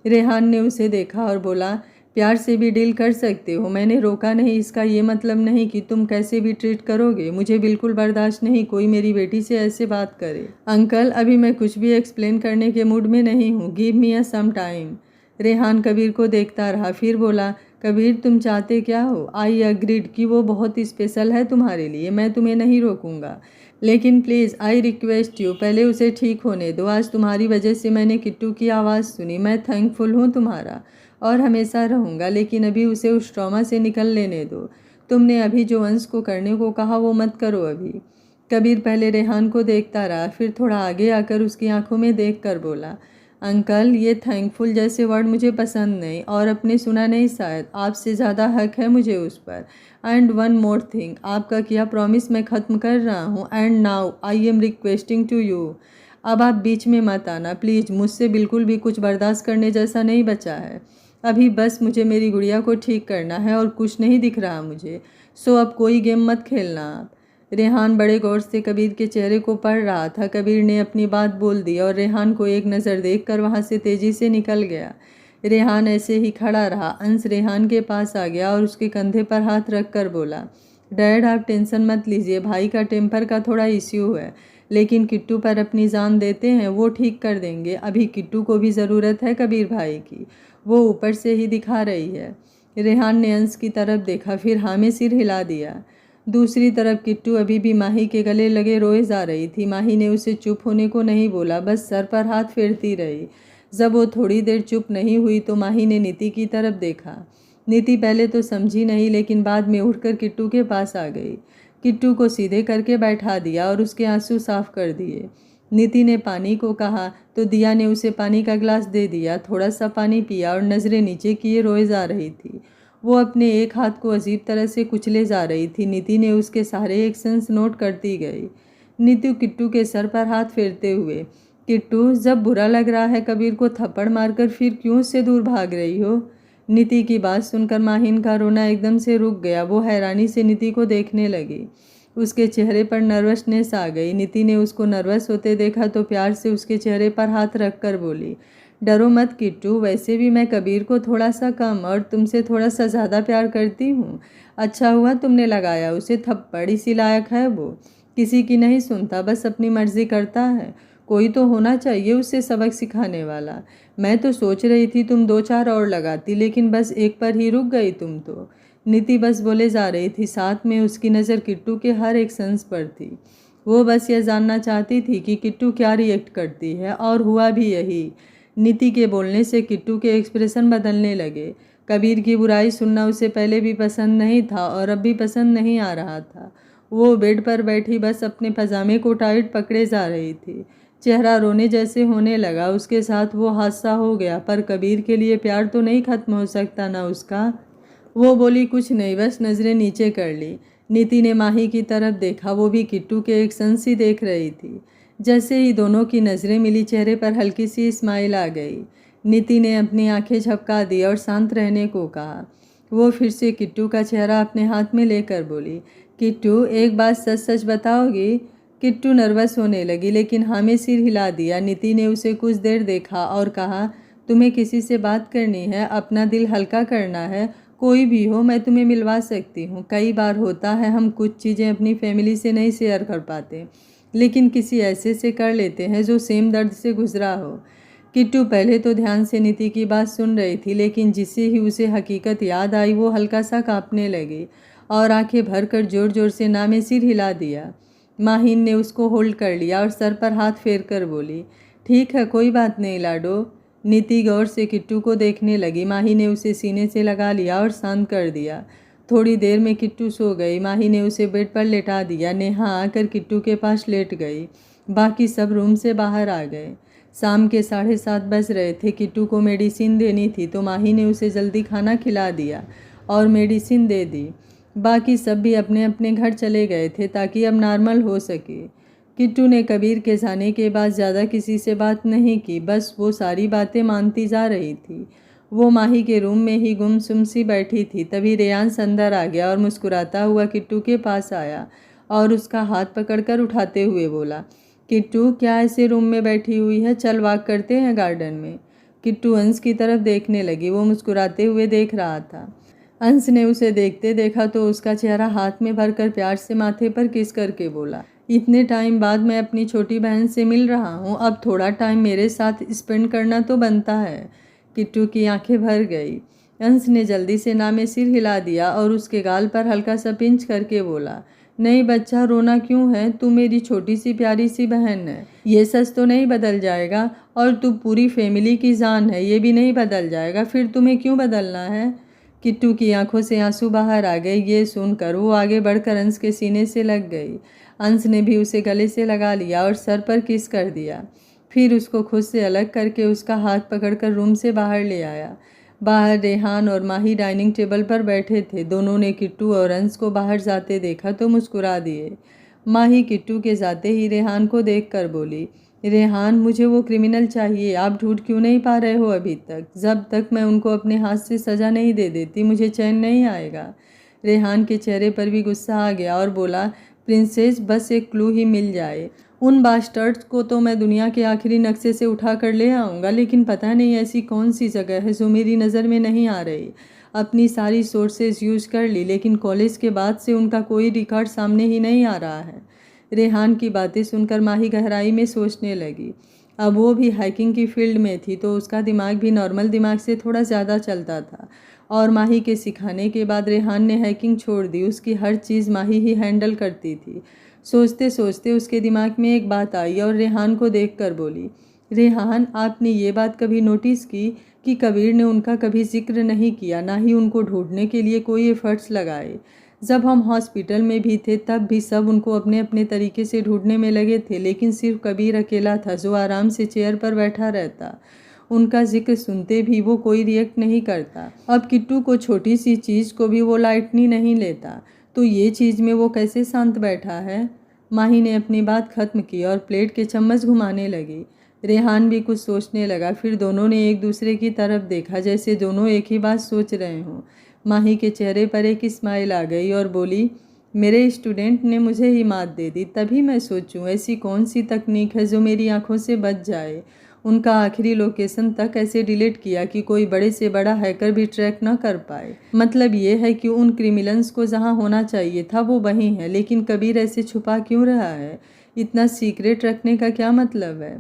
रेहान ने उसे देखा और बोला, प्यार से भी डील कर सकते हो, मैंने रोका नहीं, इसका ये मतलब नहीं कि तुम कैसे भी ट्रीट करोगे। मुझे बिल्कुल बर्दाश्त नहीं कोई मेरी बेटी से ऐसे बात करे। अंकल अभी मैं कुछ भी एक्सप्लेन करने के मूड में नहीं हूँ, गिव मी अ सम टाइम। रेहान कबीर को देखता रहा, फिर बोला, कबीर तुम चाहते क्या हो? आई अग्रीड कि वो बहुत स्पेशल है तुम्हारे लिए, मैं तुम्हें नहीं रोकूंगा, लेकिन प्लीज़ आई रिक्वेस्ट यू पहले उसे ठीक होने दो। आज तुम्हारी वजह से मैंने किट्टू की आवाज़ सुनी, मैं थैंकफुल हूँ तुम्हारा और हमेशा रहूँगा, लेकिन अभी उसे उस ट्रॉमा से निकल लेने दो। तुमने अभी जो अंश को करने को कहा वो मत करो अभी। कबीर पहले रेहान को देखता रहा, फिर थोड़ा आगे आकर उसकी आंखों में देखकर बोला, अंकल ये थैंकफुल जैसे वर्ड मुझे पसंद नहीं और अपने सुना नहीं शायद, आपसे ज़्यादा हक है मुझे उस पर। एंड वन मोर थिंग, आपका किया प्रॉमिस मैं ख़त्म कर रहा हूँ and now I am requesting to you. अब आप बीच में मत आना प्लीज़, मुझसे बिल्कुल भी कुछ बर्दाश्त करने जैसा नहीं बचा है। अभी बस मुझे मेरी गुड़िया को ठीक करना है और कुछ नहीं दिख रहा मुझे, सो अब कोई गेम मत खेलना आप। रेहान बड़े गौर से कबीर के चेहरे को पढ़ रहा था। कबीर ने अपनी बात बोल दी और रेहान को एक नज़र देखकर वहाँ से तेज़ी से निकल गया। रेहान ऐसे ही खड़ा रहा। अंश रेहान के पास आ गया और उसके कंधे पर हाथ रखकर बोला, डैड आप टेंशन मत लीजिए, भाई का टेम्पर का थोड़ा इश्यू है, लेकिन किट्टू पर अपनी जान देते हैं, वो ठीक कर देंगे। अभी किट्टू को भी ज़रूरत है कबीर भाई की, वो ऊपर से ही दिखा रही है। रेहान ने अंश की तरफ देखा, फिर हाँ में सिर हिला दिया। दूसरी तरफ किट्टू अभी भी माही के गले लगे रोए जा रही थी। माही ने उसे चुप होने को नहीं बोला, बस सर पर हाथ फेरती रही। जब वो थोड़ी देर चुप नहीं हुई तो माही ने नीति की तरफ देखा। नीति पहले तो समझी नहीं, लेकिन बाद में उठकर किट्टू के पास आ गई। किट्टू को सीधे करके बैठा दिया और उसके आंसू साफ कर दिए। नीति ने पानी को कहा तो दिया ने उसे पानी का ग्लास दे दिया। थोड़ा सा पानी पिया और नज़रें नीचे किए रोए जा रही थी। वो अपने एक हाथ को अजीब तरह से कुचले जा रही थी। नीति ने उसके सारे एक्शंस नोट करती गई। नीतू किट्टू के सर पर हाथ फेरते हुए, किट्टू जब बुरा लग रहा है कबीर को थप्पड़ मारकर फिर क्यों उससे दूर भाग रही हो? नीति की बात सुनकर माहिन का रोना एकदम से रुक गया। वो हैरानी से नीति को देखने लगी। उसके चेहरे पर नर्वसनेस आ गई। नीति ने उसको नर्वस होते देखा तो प्यार से उसके चेहरे पर हाथ रखकर बोली, डरो मत किट्टू, वैसे भी मैं कबीर को थोड़ा सा कम और तुमसे थोड़ा सा ज़्यादा प्यार करती हूँ। अच्छा हुआ तुमने लगाया उसे थप्पड़, इसी लायक है वो, किसी की नहीं सुनता, बस अपनी मर्जी करता है। कोई तो होना चाहिए उसे सबक सिखाने वाला। मैं तो सोच रही थी तुम 2-4 और लगाती, लेकिन बस एक पर ही रुक गई तुम तो। नीति बस बोले जा रही थी, साथ में उसकी नज़र किट्टू के हर एक सेंस पर थी। वो बस यह जानना चाहती थी कि किट्टू क्या रिएक्ट करती है, और हुआ भी यही। नीति के बोलने से किट्टू के एक्सप्रेशन बदलने लगे। कबीर की बुराई सुनना उसे पहले भी पसंद नहीं था और अब भी पसंद नहीं आ रहा था। वो बेड पर बैठी बस अपने पजामे को टाइट पकड़े जा रही थी। चेहरा रोने जैसे होने लगा। उसके साथ वो हादसा हो गया, पर कबीर के लिए प्यार तो नहीं खत्म हो सकता ना उसका। वो बोली कुछ नहीं, बस नज़रें नीचे कर ली। नीति ने माही की तरफ देखा, वो भी किट्टू के एक सन सी देख रही थी। जैसे ही दोनों की नज़रें मिली, चेहरे पर हल्की सी स्माइल आ गई। नीति ने अपनी आंखें झपका दी और शांत रहने को कहा। वो फिर से किट्टू का चेहरा अपने हाथ में लेकर बोली, किट्टू एक बात सच सच बताओगी? किट्टू नर्वस होने लगी, लेकिन हाँ में सिर हिला दिया। नीति ने उसे कुछ देर देखा और कहा, तुम्हें किसी से बात करनी है, अपना दिल हल्का करना है, कोई भी हो मैं तुम्हें मिलवा सकती हूँ। कई बार होता है हम कुछ चीज़ें अपनी फैमिली से नहीं शेयर कर पाते, लेकिन किसी ऐसे से कर लेते हैं जो सेम दर्द से गुजरा हो। किट्टू पहले तो ध्यान से नीति की बात सुन रही थी, लेकिन जिससे ही उसे हकीकत याद आई वो हल्का सा कांपने लगी और आंखें भरकर जोर जोर से ना में सिर हिला दिया। माहिन ने उसको होल्ड कर लिया और सर पर हाथ फेर कर बोली, ठीक है कोई बात नहीं लाडो। नीति गौर से किट्टू को देखने लगी। माही ने उसे सीने से लगा लिया और शांत कर दिया। थोड़ी देर में किट्टू सो गई। माही ने उसे बेड पर लेटा दिया। नेहा आकर किट्टू के पास लेट गई। बाकी सब रूम से बाहर आ गए। शाम के 7:30 बज रहे थे। किट्टू को मेडिसिन देनी थी तो माही ने उसे जल्दी खाना खिला दिया और मेडिसिन दे दी। बाकी सब भी अपने अपने घर चले गए थे ताकि अब नॉर्मल हो सके। किट्टू ने कबीर के जाने के बाद ज़्यादा किसी से बात नहीं की, बस वो सारी बातें मानती जा रही थी। वो माही के रूम में ही गुमसुम सी बैठी थी। तभी रेयांश अंदर आ गया और मुस्कुराता हुआ किट्टू के पास आया और उसका हाथ पकड़कर उठाते हुए बोला, किट्टू क्या ऐसे रूम में बैठी हुई है, चल वॉक करते हैं गार्डन में। किट्टू अंश की तरफ देखने लगी। वो मुस्कुराते हुए देख रहा था। अंश ने उसे देखते देखा तो उसका चेहरा हाथ में भरकर प्यार से माथे पर किस करके बोला, इतने टाइम बाद मैं अपनी छोटी बहन से मिल रहा हूँ, अब थोड़ा टाइम मेरे साथ स्पेंड करना तो बनता है। किट्टू की आंखें भर गई। अंश ने जल्दी से ना में सिर हिला दिया और उसके गाल पर हल्का सा पिंच करके बोला, नहीं बच्चा रोना क्यों है, तू मेरी छोटी सी प्यारी सी बहन है, ये सच तो नहीं बदल जाएगा, और तू पूरी फैमिली की जान है, ये भी नहीं बदल जाएगा, फिर तुम्हें क्यों बदलना है। किट्टू की आंखों से आंसू बाहर आ गए। ये सुनकर वो आगे बढ़कर अंश के सीने से लग गई। अंश ने भी उसे गले से लगा लिया और सर पर किस कर दिया। फिर उसको खुद से अलग करके उसका हाथ पकड़कर रूम से बाहर ले आया। बाहर रेहान और माही डाइनिंग टेबल पर बैठे थे। दोनों ने किट्टू और अंश को बाहर जाते देखा तो मुस्कुरा दिए। माही किट्टू के जाते ही रेहान को देखकर बोली, रेहान मुझे वो क्रिमिनल चाहिए, आप ढूंढ क्यों नहीं पा रहे हो अभी तक? जब तक मैं उनको अपने हाथ से सज़ा नहीं दे देती मुझे चैन नहीं आएगा। रेहान के चेहरे पर भी गुस्सा आ गया और बोला, प्रिंसेस बस एक क्लू ही मिल जाए, उन बास्टर्ड्स को तो मैं दुनिया के आखिरी नक्शे से उठा कर ले आऊँगा, लेकिन पता नहीं ऐसी कौन सी जगह है जो मेरी नज़र में नहीं आ रही। अपनी सारी सोर्सेज यूज कर ली, लेकिन कॉलेज के बाद से उनका कोई रिकॉर्ड सामने ही नहीं आ रहा है। रेहान की बातें सुनकर माही गहराई में सोचने लगी। अब वो भी हैकिंग की फील्ड में थी तो उसका दिमाग भी नॉर्मल दिमाग से थोड़ा ज़्यादा चलता था, और माही के सिखाने के बाद रेहान ने हैकिंग छोड़ दी। उसकी हर चीज़ माही ही हैंडल करती थी। सोचते सोचते उसके दिमाग में एक बात आई और रेहान को देखकर बोली, रेहान आपने ये बात कभी नोटिस की कि कबीर ने उनका कभी जिक्र नहीं किया, ना ही उनको ढूंढने के लिए कोई एफर्ट्स लगाए। जब हम हॉस्पिटल में भी थे तब भी सब उनको अपने अपने तरीके से ढूंढने में लगे थे, लेकिन सिर्फ कबीर अकेला था जो आराम से चेयर पर बैठा रहता। उनका जिक्र सुनते भी वो कोई रिएक्ट नहीं करता। अब किट्टू को छोटी सी चीज़ को भी वो लाइटली नहीं लेता, तो ये चीज़ में वो कैसे शांत बैठा है। माही ने अपनी बात खत्म की और प्लेट के चम्मच घुमाने लगी। रेहान भी कुछ सोचने लगा। फिर दोनों ने एक दूसरे की तरफ देखा, जैसे दोनों एक ही बात सोच रहे हों। माही के चेहरे पर एक स्माइल आ गई और बोली, मेरे स्टूडेंट ने मुझे ही मात दे दी, तभी मैं सोचूं ऐसी कौन सी तकनीक है जो मेरी आंखों से बच जाए। उनका आखिरी लोकेशन तक ऐसे डिलीट किया कि कोई बड़े से बड़ा हैकर भी ट्रैक न कर पाए। मतलब ये है कि उन क्रिमिनल्स को जहां होना चाहिए था वो वहीं है, लेकिन कबीर ऐसे छुपा क्यों रहा है? इतना सीक्रेट रखने का क्या मतलब है?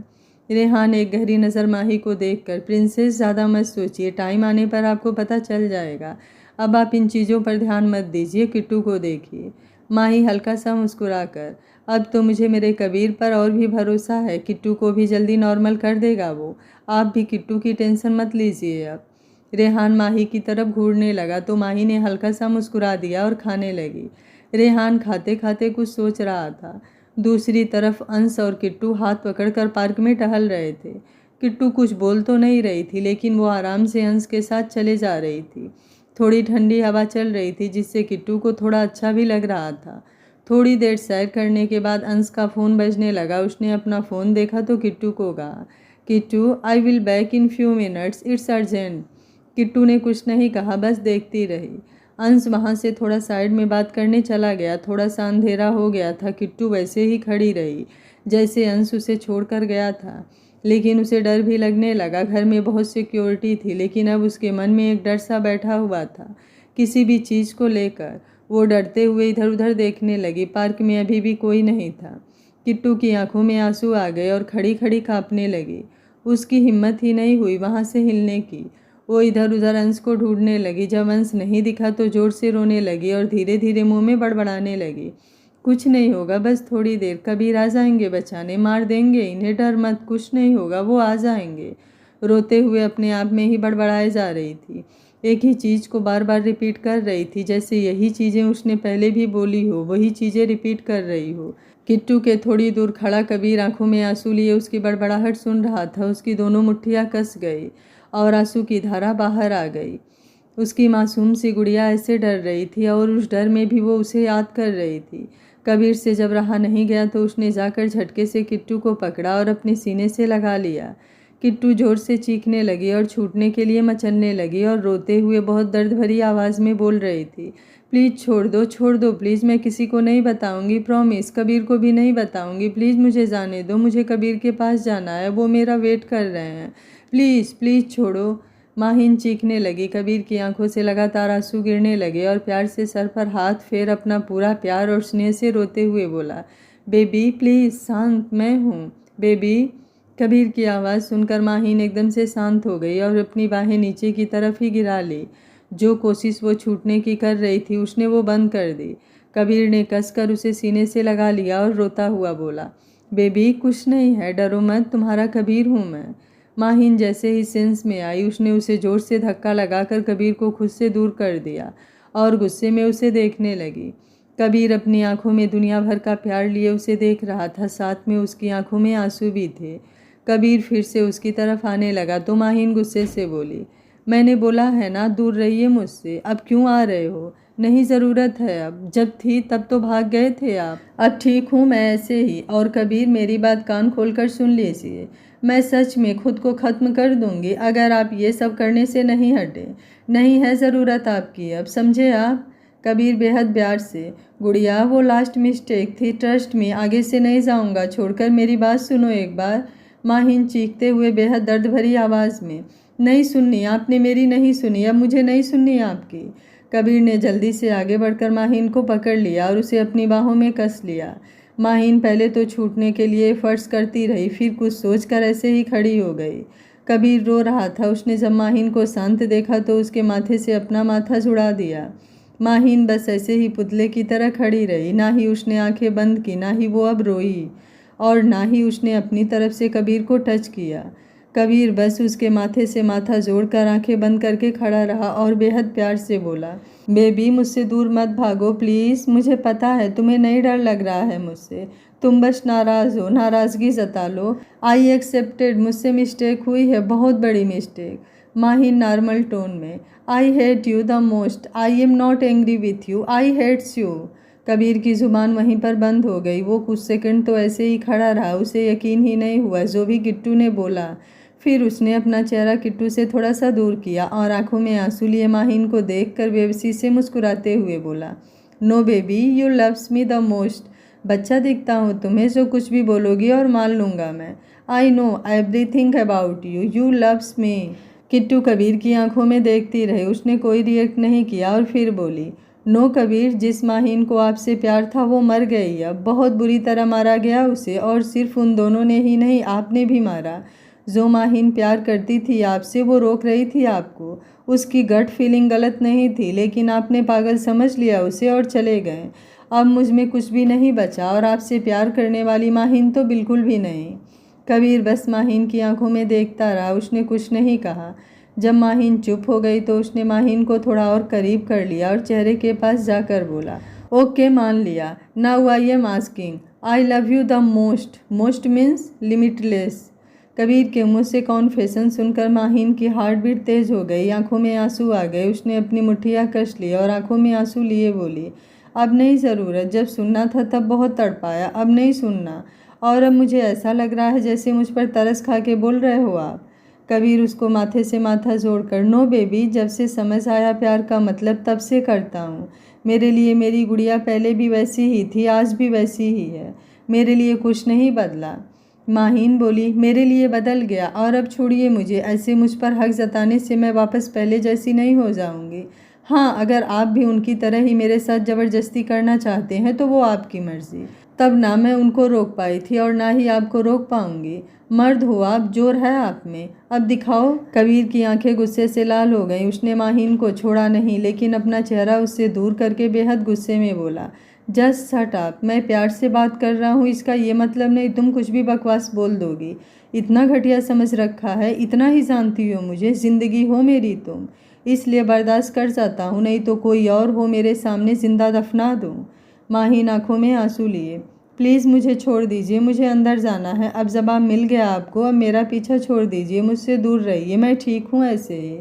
रेहान एक गहरी नज़र माही को देखकर, प्रिंसेस ज़्यादा मत सोचिए, टाइम आने पर आपको पता चल जाएगा। अब आप इन चीज़ों पर ध्यान मत दीजिए, किट्टू को देखिए। माही हल्का सा मुस्कुराकर, अब तो मुझे मेरे कबीर पर और भी भरोसा है, किट्टू को भी जल्दी नॉर्मल कर देगा वो। आप भी किट्टू की टेंशन मत लीजिए अब। रेहान माही की तरफ घूरने लगा तो माही ने हल्का सा मुस्कुरा दिया और खाने लगी। रेहान खाते खाते कुछ सोच रहा था। दूसरी तरफ अंश और किट्टू हाथ पकड़कर पार्क में टहल रहे थे। किट्टू कुछ बोल तो नहीं रही थी, लेकिन वो आराम से अंश के साथ चले जा रही थी। थोड़ी ठंडी हवा चल रही थी, जिससे किट्टू को थोड़ा अच्छा भी लग रहा था। थोड़ी देर सैर करने के बाद अंश का फ़ोन बजने लगा। उसने अपना फ़ोन देखा तो किट्टू को कहा, Kittu I will back in few minutes, it's urgent. Kittu ने कुछ नहीं कहा, बस देखती रही। अंश वहाँ से थोड़ा साइड में बात करने चला गया। थोड़ा सा अंधेरा हो गया था। किट्टू वैसे ही खड़ी रही जैसे अंश उसे छोड़कर गया था, लेकिन उसे डर भी लगने लगा। घर में बहुत सिक्योरिटी थी, लेकिन अब उसके मन में एक डर सा बैठा हुआ था किसी भी चीज़ को लेकर। वो डरते हुए इधर उधर देखने लगी। पार्क में अभी भी कोई नहीं था। किट्टू की आंखों में आंसू आ गए और खड़ी खड़ी कांपने लगी। उसकी हिम्मत ही नहीं हुई वहाँ से हिलने की। वो इधर उधर अंश को ढूंढने लगी। जब अंश नहीं दिखा तो जोर से रोने लगी और धीरे धीरे मुंह में बड़बड़ाने लगी, कुछ नहीं होगा, बस थोड़ी देर, कबीर आ जाएंगे बचाने, मार देंगे इन्हें, डर मत, कुछ नहीं होगा, वो आ जाएंगे। रोते हुए अपने आप में ही बड़बड़ाए जा रही थी। एक ही चीज़ को बार बार रिपीट कर रही थी, जैसे यही चीज़ें उसने पहले भी बोली हो, वही चीज़ें रिपीट कर रही हो। किट्टू के थोड़ी दूर खड़ा कबीर आंखों में आंसू लिए उसकी बड़बड़ाहट सुन रहा था। उसकी दोनों मुट्ठियाँ कस गई और आंसू की धारा बाहर आ गई। उसकी मासूम सी गुड़िया ऐसे डर रही थी और उस डर में भी वो उसे याद कर रही थी। कबीर से जब रहा नहीं गया तो उसने जाकर झटके से किट्टू को पकड़ा और अपने सीने से लगा लिया। किट्टू जोर से चीखने लगी और छूटने के लिए मचलने लगी और रोते हुए बहुत दर्द भरी आवाज़ में बोल रही थी, प्लीज़ छोड़ दो प्लीज़, मैं किसी को नहीं बताऊंगी, प्रॉमिस, कबीर को भी नहीं बताऊंगी, प्लीज़ मुझे जाने दो, मुझे कबीर के पास जाना है, वो मेरा वेट कर रहे हैं, प्लीज़ प्लीज़ छोड़ो। माहिन चीखने लगी। कबीर की आंखों से लगातार आंसू गिरने लगे और प्यार से सर पर हाथ फेर अपना पूरा प्यार और स्नेह से रोते हुए बोला, बेबी प्लीज़, शांत, मैं हूँ बेबी। कबीर की आवाज़ सुनकर माहिन एकदम से शांत हो गई और अपनी बाहें नीचे की तरफ ही गिरा ली। जो कोशिश वो छूटने की कर रही थी उसने वो बंद कर दी। कबीर ने कसकर उसे सीने से लगा लिया और रोता हुआ बोला, बेबी कुछ नहीं है, डरो मत, तुम्हारा कबीर हूँ मैं। माहिन जैसे ही सेंस में आई उसने उसे जोर से धक्का लगाकर कबीर को खुद से दूर कर दिया और गुस्से में उसे देखने लगी। कबीर अपनी आंखों में दुनिया भर का प्यार लिए उसे देख रहा था, साथ में उसकी आंखों में आंसू भी थे। कबीर फिर से उसकी तरफ आने लगा तो माहिन गुस्से से बोली, मैंने बोला है ना दूर रहिए मुझसे, अब क्यों आ रहे हो? नहीं ज़रूरत है, अब जब थी तब तो भाग गए थे आप। अब ठीक हूँ मैं ऐसे ही। और कबीर मेरी बात कान खोलकर सुन लीजिए, मैं सच में खुद को ख़त्म कर दूंगी अगर आप ये सब करने से नहीं हटे। नहीं है ज़रूरत आपकी, अब समझे आप? कबीर बेहद प्यार से, गुड़िया वो लास्ट मिस्टेक थी, ट्रस्ट में, आगे से नहीं जाऊंगा छोड़कर, मेरी बात सुनो एक बार। माहिन चीखते हुए बेहद दर्द भरी आवाज़ में, नहीं सुननी आपने मेरी, नहीं सुनी, अब मुझे नहीं सुननी आपकी। कबीर ने जल्दी से आगे बढ़कर माहिन को पकड़ लिया और उसे अपनी बाहों में कस लिया। माहिन पहले तो छूटने के लिए एफर्ट्स करती रही, फिर कुछ सोचकर ऐसे ही खड़ी हो गई। कबीर रो रहा था। उसने जब माहिन को शांत देखा तो उसके माथे से अपना माथा जुड़ा दिया। माहिन बस ऐसे ही पुतले की तरह खड़ी रही। ना ही उसने आंखें बंद की, ना ही वो अब रोई और ना ही उसने अपनी तरफ से कबीर को टच किया। कबीर बस उसके माथे से माथा जोड़कर आंखें बंद करके खड़ा रहा और बेहद प्यार से बोला, बेबी मुझसे दूर मत भागो प्लीज़, मुझे पता है तुम्हें नहीं डर लग रहा है मुझसे, तुम बस नाराज़ हो, नाराज़गी जता लो। आई एक्सेप्टेड, मुझसे मिस्टेक हुई है, बहुत बड़ी मिस्टेक। माहिन नॉर्मल टोन में, I hate you the most, I am not angry with you, I hates you. Kabir की ज़ुबान वहीं पर बंद हो गई। वो कुछ सेकंड तो ऐसे ही खड़ा रहा, उसे यकीन ही नहीं हुआ जो भी किट्टू ने बोला। फिर उसने अपना चेहरा किट्टू से थोड़ा सा दूर किया और आंखों में आंसू लिए माहिन को देखकर बेबसी से मुस्कुराते हुए बोला, no baby you loves me the most, बच्चा दिखता हूँ तुम्हें, जो कुछ भी बोलोगी और मान लूँगा मैं। I know everything about you, you loves मी। किट्टू कबीर की आंखों में देखती रही। उसने कोई रिएक्ट नहीं किया और फिर बोली, नो कबीर, जिस माहिन को आपसे प्यार था वो मर गई, अब बहुत बुरी तरह मारा गया उसे, और सिर्फ उन दोनों ने ही नहीं आपने भी मारा। जो माहिन प्यार करती थी आपसे वो रोक रही थी आपको। उसकी गट फीलिंग गलत नहीं थी, लेकिन आपने पागल समझ लिया उसे और चले गए। अब मुझ में कुछ भी नहीं बचा और आपसे प्यार करने वाली माहिन तो बिल्कुल भी नहीं। कबीर बस माहिन की आंखों में देखता रहा, उसने कुछ नहीं कहा। जब माहिन चुप हो गई तो उसने माहिन को थोड़ा और करीब कर लिया और चेहरे के पास जाकर बोला, ओके मान लिया, now I am asking, I love you the most. Most means limitless. Kabir के मुंह से कॉन्फेशन सुनकर माहिन की हार्ट बीट तेज हो गई, आंखों में आंसू आ गए। उसने अपनी मुठ्ठियाँ कस ली और आंखों में आंसू लिए बोली, अब नहीं ज़रूरत, जब सुनना था तब बहुत तड़पाया, अब नहीं सुनना। और अब मुझे ऐसा लग रहा है जैसे मुझ पर तरस खा के बोल रहे हो आप। कबीर उसको माथे से माथा जोड़कर, नो बेबी, जब से समझ आया प्यार का मतलब तब से करता हूँ। मेरे लिए मेरी गुड़िया पहले भी वैसी ही थी, आज भी वैसी ही है। मेरे लिए कुछ नहीं बदला। माहिन बोली, मेरे लिए बदल गया, और अब छोड़िए मुझे। ऐसे मुझ पर हक जताने से मैं वापस पहले जैसी नहीं हो जाऊंगी। हाँ, अगर आप भी उनकी तरह ही मेरे साथ ज़बरदस्ती करना चाहते हैं तो वो आपकी मर्ज़ी। तब ना मैं उनको रोक पाई थी और ना ही आपको रोक पाऊंगी। मर्द हो आप, जोर है आप में, अब दिखाओ। कबीर की आंखें गुस्से से लाल हो गईं। उसने माहिन को छोड़ा नहीं, लेकिन अपना चेहरा उससे दूर करके बेहद गुस्से में बोला, जस्ट शट अप। मैं प्यार से बात कर रहा हूँ, इसका ये मतलब नहीं तुम कुछ भी बकवास बोल दोगी। इतना घटिया समझ रखा है, इतना ही जानती हो मुझे। ज़िंदगी हो मेरी तुम, इसलिए बर्दाश्त कर जाता हूँ, नहीं तो कोई और हो मेरे सामने जिंदा दफना दूँ। माहिन आंखों में आंसू लिए, प्लीज़ मुझे छोड़ दीजिए, मुझे अंदर जाना है। अब जवाब मिल गया आपको, अब मेरा पीछा छोड़ दीजिए, मुझसे दूर रहिए, मैं ठीक हूँ ऐसे ही।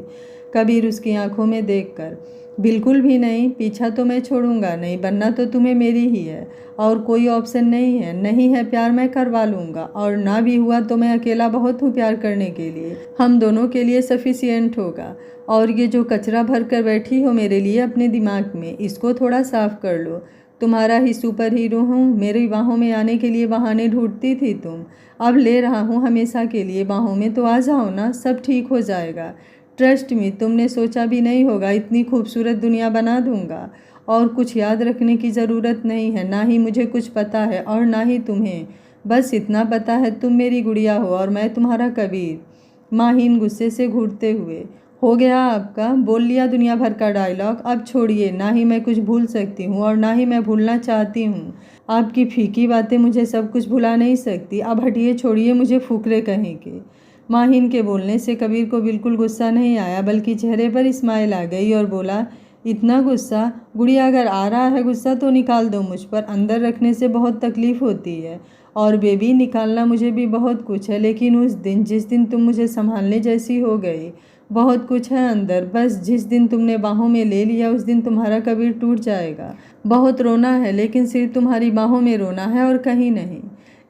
कबीर उसकी आंखों में देखकर, बिल्कुल भी नहीं, पीछा तो मैं छोड़ूंगा नहीं, बनना तो तुम्हें मेरी ही है और कोई ऑप्शन नहीं है। नहीं है प्यार, मैं करवा लूँगा, और ना भी हुआ तो मैं अकेला बहुत हूँ प्यार करने के लिए, हम दोनों के लिए सफिशियंट होगा। और ये जो कचरा भर कर बैठी हो मेरे लिए अपने दिमाग में, इसको थोड़ा साफ कर लो। तुम्हारा ही सुपर हीरो हूँ, मेरी बाहों में आने के लिए बहाने ढूंढती थी तुम, अब ले रहा हूँ हमेशा के लिए बाहों में, तो आ जाओ ना, सब ठीक हो जाएगा। ट्रस्ट मी, तुमने सोचा भी नहीं होगा इतनी खूबसूरत दुनिया बना दूंगा। और कुछ याद रखने की ज़रूरत नहीं है, ना ही मुझे कुछ पता है और ना ही तुम्हें। बस इतना पता है तुम मेरी गुड़िया हो और मैं तुम्हारा कबीर। माहिन गुस्से से घूरते हुए, हो गया आपका, बोल लिया दुनिया भर का डायलॉग, अब छोड़िए। ना ही मैं कुछ भूल सकती हूँ और ना ही मैं भूलना चाहती हूँ। आपकी फीकी बातें मुझे सब कुछ भुला नहीं सकती। अब हटिए, छोड़िए मुझे, फुकरे कहीं के। माहिन के बोलने से कबीर को बिल्कुल गुस्सा नहीं आया, बल्कि चेहरे पर स्माइल आ गई और बोला, इतना गुस्सा? गुड़िया, अगर आ रहा है गुस्सा तो निकाल दो मुझ पर, अंदर रखने से बहुत तकलीफ़ होती है। और बेबी, निकालना मुझे भी बहुत कुछ है, लेकिन उस दिन जिस दिन तुम मुझे संभालने जैसी हो गई, बहुत कुछ है अंदर। बस जिस दिन तुमने बाहों में ले लिया उस दिन तुम्हारा कबीर टूट जाएगा। बहुत रोना है, लेकिन सिर्फ तुम्हारी बाहों में रोना है और कहीं नहीं।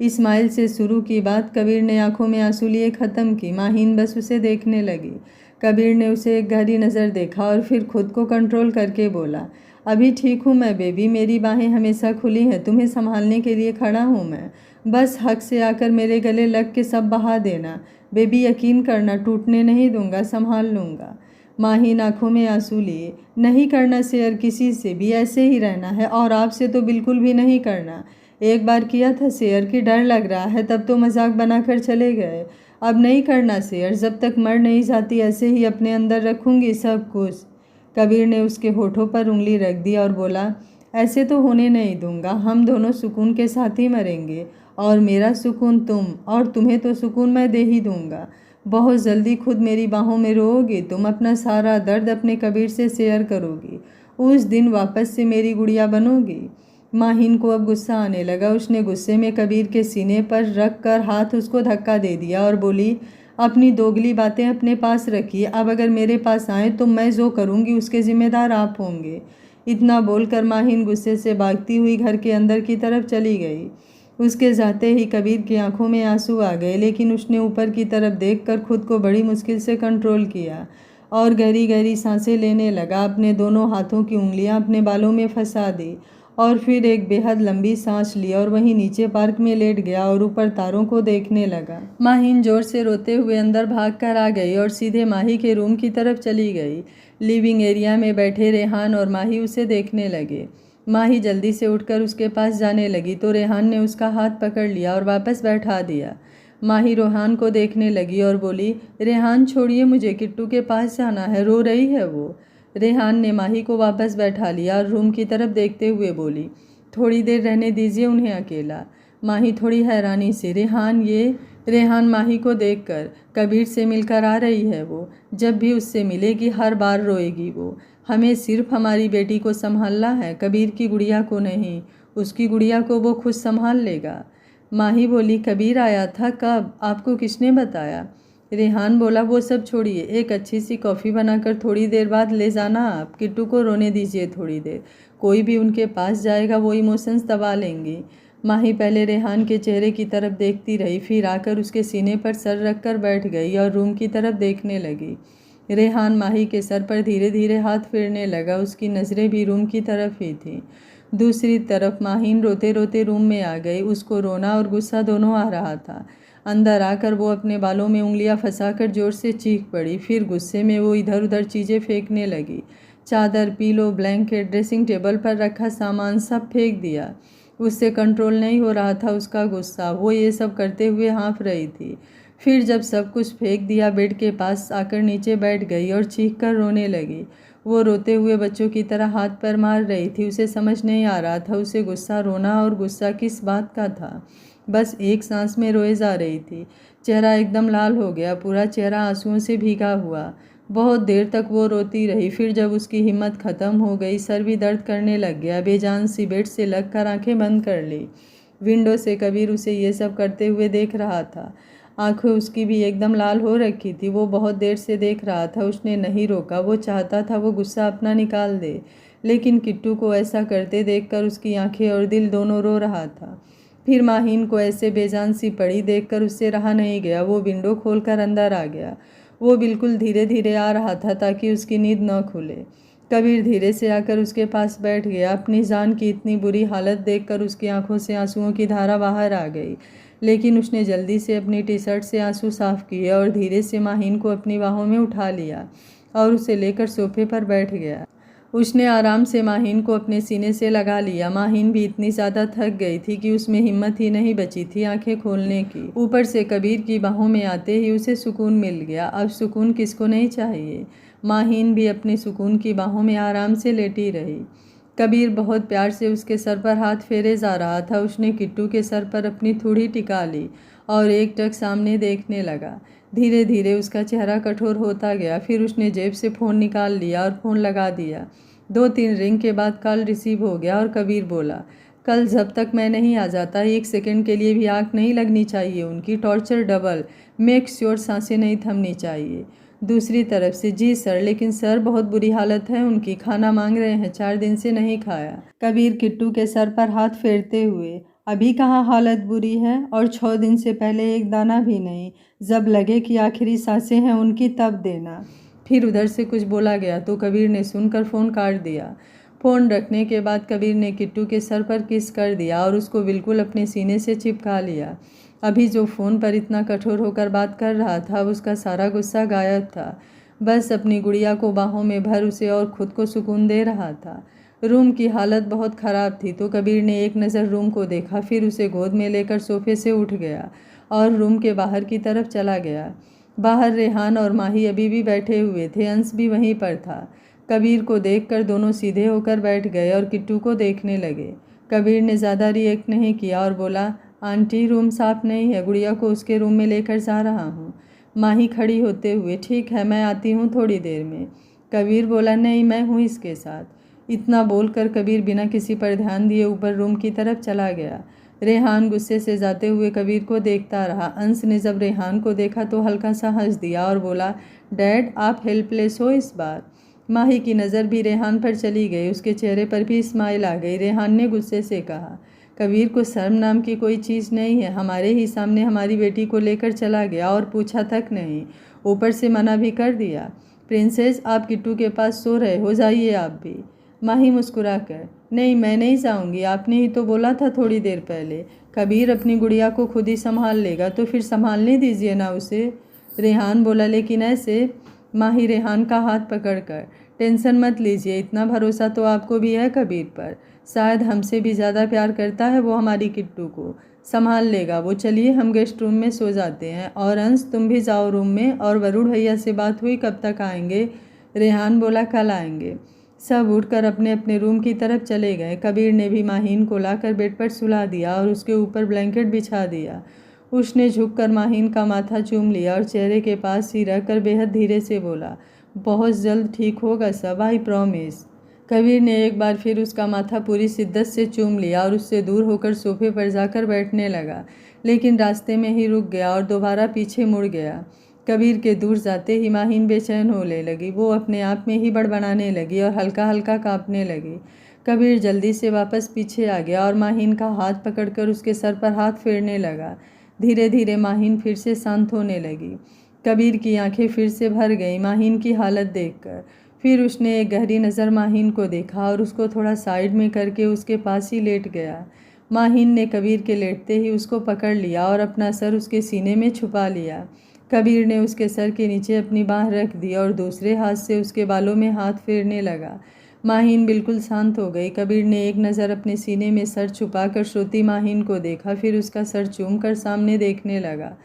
इस्माइल से शुरू की बात कबीर ने आंखों में आंसू लिए ख़त्म की। माहिन बस उसे देखने लगी। कबीर ने उसे एक गहरी नज़र देखा और फिर खुद को कंट्रोल करके बोला, अभी ठीक हूँ मैं बेबी, मेरी बाहें हमेशा खुली हैं, तुम्हें संभालने के लिए खड़ा हूँ मैं। बस हक से आकर मेरे गले लग के सब बहा देना बेबी, यकीन करना, टूटने नहीं दूंगा, संभाल लूँगा। माहिन आंखों में आंसू लिए, नहीं करना शेयर किसी से भी, ऐसे ही रहना है, और आपसे तो बिल्कुल भी नहीं करना। एक बार किया था शेयर की डर लग रहा है, तब तो मजाक बनाकर चले गए। अब नहीं करना शेयर, जब तक मर नहीं जाती ऐसे ही अपने अंदर रखूँगी सब कुछ। कबीर ने उसके होठों पर उंगली रख दी और बोला, ऐसे तो होने नहीं दूंगा, हम दोनों सुकून के साथ ही मरेंगे, और मेरा सुकून तुम, और तुम्हें तो सुकून मैं दे ही दूंगा। बहुत जल्दी खुद मेरी बाहों में रोओगी तुम, अपना सारा दर्द अपने कबीर से शेयर करोगी, उस दिन वापस से मेरी गुड़िया बनोगी। माहिन को अब गुस्सा आने लगा। उसने गुस्से में कबीर के सीने पर रख कर हाथ उसको धक्का दे दिया और बोली, अपनी दोगली बातें अपने पास रखिए, अब अगर मेरे पास आए तो मैं जो करूँगी उसके ज़िम्मेदार आप होंगे। इतना बोलकर माहिन गुस्से से भागती हुई घर के अंदर की तरफ चली गई। उसके जाते ही कबीर की आंखों में आंसू आ गए, लेकिन उसने ऊपर की तरफ देखकर खुद को बड़ी मुश्किल से कंट्रोल किया और गहरी गहरी सांसें लेने लगा। अपने दोनों हाथों की उंगलियां अपने बालों में फंसा दी और फिर एक बेहद लंबी सांस ली और वहीं नीचे पार्क में लेट गया और ऊपर तारों को देखने लगा। माहिन जोर से रोते हुए अंदर भाग कर आ गई और सीधे माही के रूम की तरफ चली गई। लिविंग एरिया में बैठे रेहान और माही उसे देखने लगे। माही जल्दी से उठकर उसके पास जाने लगी तो रेहान ने उसका हाथ पकड़ लिया और वापस बैठा दिया। माही रेहान को देखने लगी और बोली, रेहान छोड़िए मुझे, किट्टू के पास जाना है, रो रही है वो। रेहान ने माही को वापस बैठा लिया और रूम की तरफ देखते हुए बोली, थोड़ी देर रहने दीजिए उन्हें अकेला। माही थोड़ी हैरानी से, रेहान ये? रेहान माही को देखकर, कबीर से मिलकर आ रही है वो, जब भी उससे मिलेगी हर बार रोएगी वो। हमें सिर्फ हमारी बेटी को संभालना है, कबीर की गुड़िया को नहीं, उसकी गुड़िया को वो खुद संभाल लेगा। माही बोली, कबीर आया था? कब? आपको किसने बताया? रेहान बोला, वो सब छोड़िए, एक अच्छी सी कॉफ़ी बनाकर थोड़ी देर बाद ले जाना आप, किट्टू को रोने दीजिए थोड़ी देर, कोई भी उनके पास जाएगा वो इमोशंस दबा लेंगी। माही पहले रेहान के चेहरे की तरफ देखती रही, फिर आकर उसके सीने पर सर रखकर बैठ गई और रूम की तरफ देखने लगी। रेहान माही के सर पर धीरे धीरे हाथ फेरने लगा, उसकी नज़रें भी रूम की तरफ ही थीं। दूसरी तरफ माहीन रोते रोते रूम में आ गई, उसको रोना और गुस्सा दोनों आ रहा था। अंदर आकर वो अपने बालों में उंगलियां फंसाकर जोर से चीख पड़ी, फिर गुस्से में वो इधर उधर चीज़ें फेंकने लगी। चादर, पीलो, ब्लैंकेट, ड्रेसिंग टेबल पर रखा सामान सब फेंक दिया। उससे कंट्रोल नहीं हो रहा था उसका गुस्सा, वो ये सब करते हुए हाँफ रही थी। फिर जब सब कुछ फेंक दिया, बेड के पास आकर नीचे बैठ गई और चीख कर रोने लगी। वो रोते हुए बच्चों की तरह हाथ पैर मार रही थी, उसे समझ नहीं आ रहा था उसे गुस्सा रोना और गुस्सा किस बात का था। बस एक सांस में रोए जा रही थी। चेहरा एकदम लाल हो गया, पूरा चेहरा आंसुओं से भीगा हुआ। बहुत देर तक वो रोती रही, फिर जब उसकी हिम्मत ख़त्म हो गई, सर भी दर्द करने लग गया, बेजान सी बेड से लगकर आंखें बंद कर ली। विंडो से कबीर उसे ये सब करते हुए देख रहा था। आंखें उसकी भी एकदम लाल हो रखी थी। वो बहुत देर से देख रहा था, उसने नहीं रोका। वो चाहता था वो गुस्सा अपना निकाल दे, लेकिन किट्टू को ऐसा करते देखकर उसकी आंखें और दिल दोनों रो रहा था। फिर माहीन को ऐसे बेजान सी पड़ी देखकर उससे रहा नहीं गया, वो विंडो खोलकर अंदर आ गया। वो बिल्कुल धीरे धीरे आ रहा था ताकि उसकी नींद न खुले। कबीर धीरे से आकर उसके पास बैठ गया। अपनी जान की इतनी बुरी हालत देखकर उसकी आंखों से आंसुओं की धारा बाहर आ गई, लेकिन उसने जल्दी से अपनी टी शर्ट से आंसू साफ किए और धीरे से माहीन को अपनी बाहों में उठा लिया और उसे लेकर सोफे पर बैठ गया। उसने आराम से माहीन को अपने सीने से लगा लिया। माहीन भी इतनी ज़्यादा थक गई थी कि उसमें हिम्मत ही नहीं बची थी आंखें खोलने की। ऊपर से कबीर की बाहों में आते ही उसे सुकून मिल गया। अब सुकून किसको नहीं चाहिए। माहीन भी अपनी सुकून की बाहों में आराम से लेटी रही। कबीर बहुत प्यार से उसके सर पर हाथ फेरे जा रहा था। उसने किट्टू के सर पर अपनी थूड़ी टिका ली और एकटक सामने देखने लगा। धीरे धीरे उसका चेहरा कठोर होता गया। फिर उसने जेब से फ़ोन निकाल लिया और फ़ोन लगा दिया। 2-3 रिंग के बाद कॉल रिसीव हो गया और कबीर बोला, कल जब तक मैं नहीं आ जाता 1 सेकंड के लिए भी आँख नहीं लगनी चाहिए उनकी, टॉर्चर डबल, मेक श्योर सांसें नहीं थमनी चाहिए। दूसरी तरफ से, जी सर, लेकिन सर बहुत बुरी हालत है उनकी, खाना मांग रहे हैं, 4 दिन से नहीं खाया। कबीर किट्टू के सर पर हाथ फेरते हुए, अभी कहाँ हालत बुरी है, और 6 दिन से पहले एक दाना भी नहीं, जब लगे कि आखिरी सांसें हैं उनकी तब देना। फिर उधर से कुछ बोला गया तो कबीर ने सुनकर फ़ोन काट दिया। फ़ोन रखने के बाद कबीर ने किट्टू के सर पर किस कर दिया और उसको बिल्कुल अपने सीने से चिपका लिया। अभी जो फ़ोन पर इतना कठोर होकर बात कर रहा था, उसका सारा गुस्सा गायब था। बस अपनी गुड़िया को बाहों में भर उसे और खुद को सुकून दे रहा था। रूम की हालत बहुत ख़राब थी तो कबीर ने एक नज़र रूम को देखा, फिर उसे गोद में लेकर सोफे से उठ गया और रूम के बाहर की तरफ चला गया। बाहर रेहान और माही अभी भी बैठे हुए थे, अंश भी वहीं पर था। कबीर को देखकर दोनों सीधे होकर बैठ गए और किट्टू को देखने लगे। कबीर ने ज़्यादा रिएक्ट नहीं किया और बोला, आंटी रूम साफ़ नहीं है, गुड़िया को उसके रूम में लेकर जा रहा हूँ। माही खड़ी होते हुए, ठीक है मैं आती हूँ थोड़ी देर में। कबीर बोला, नहीं मैं हूँ इसके साथ। इतना बोलकर कबीर बिना किसी पर ध्यान दिए ऊपर रूम की तरफ चला गया। रेहान गुस्से से जाते हुए कबीर को देखता रहा। अंश ने जब रेहान को देखा तो हल्का सा हंस दिया और बोला, डैड आप हेल्पलेस हो इस बार। माही की नज़र भी रेहान पर चली गई, उसके चेहरे पर भी स्माइल आ गई। रेहान ने गुस्से से कहा, कबीर को शर्म नाम की कोई चीज़ नहीं है, हमारे ही सामने हमारी बेटी को लेकर चला गया और पूछा तक नहीं, ऊपर से मना भी कर दिया। प्रिंसेस आप किट्टू के पास सो रहे हो, जाइए आप भी। माही मुस्कुरा कर, नहीं मैं नहीं जाऊंगी, आपने ही तो बोला था थोड़ी देर पहले। कबीर अपनी गुड़िया को खुद ही संभाल लेगा तो फिर संभालने दीजिए ना उसे। रेहान बोला, लेकिन ऐसे। माही रेहान का हाथ पकड़कर, टेंशन मत लीजिए, इतना भरोसा तो आपको भी है कबीर पर, शायद हमसे भी ज़्यादा प्यार करता है वो हमारी किट्टू को, संभाल लेगा वो। चलिए हम गेस्ट रूम में सो जाते हैं, और अंश तुम भी जाओ रूम में। और वरुण भैया से बात हुई, कब तक आएंगे? रेहान बोला कल आएंगे। सब उठकर अपने अपने रूम की तरफ चले गए। कबीर ने भी माहीन को लाकर बेड पर सुला दिया और उसके ऊपर ब्लैंकेट बिछा दिया। उसने झुककर माहीन का माथा चूम लिया और चेहरे के पास ही रखकर बेहद धीरे से बोला, बहुत जल्द ठीक होगा सब, आई प्रॉमिस। कबीर ने एक बार फिर उसका माथा पूरी शिद्दत से चूम लिया और उससे दूर होकर सोफे पर जाकर बैठने लगा, लेकिन रास्ते में ही रुक गया और दोबारा पीछे मुड़ गया। कबीर के दूर जाते ही माहीन बेचैन होने लगी। वो अपने आप में ही बड़बड़ाने लगी और हल्का हल्का कांपने लगी। कबीर जल्दी से वापस पीछे आ गया और माहीन का हाथ पकड़कर उसके सर पर हाथ फेरने लगा। धीरे धीरे माहीन फिर से शांत होने लगी। कबीर की आंखें फिर से भर गईं माहीन की हालत देखकर। फिर उसने एक गहरी नज़र माहीन को देखा और उसको थोड़ा साइड में करके उसके पास ही लेट गया। माहीन ने कबीर के लेटते ही उसको पकड़ लिया और अपना सर उसके सीने में छुपा लिया। कबीर ने उसके सर के नीचे अपनी बाँह रख दी और दूसरे हाथ से उसके बालों में हाथ फेरने लगा। माहीन बिल्कुल शांत हो गई। कबीर ने एक नज़र अपने सीने में सर छुपाकर सोती माहीन को देखा, फिर उसका सर चूमकर सामने देखने लगा।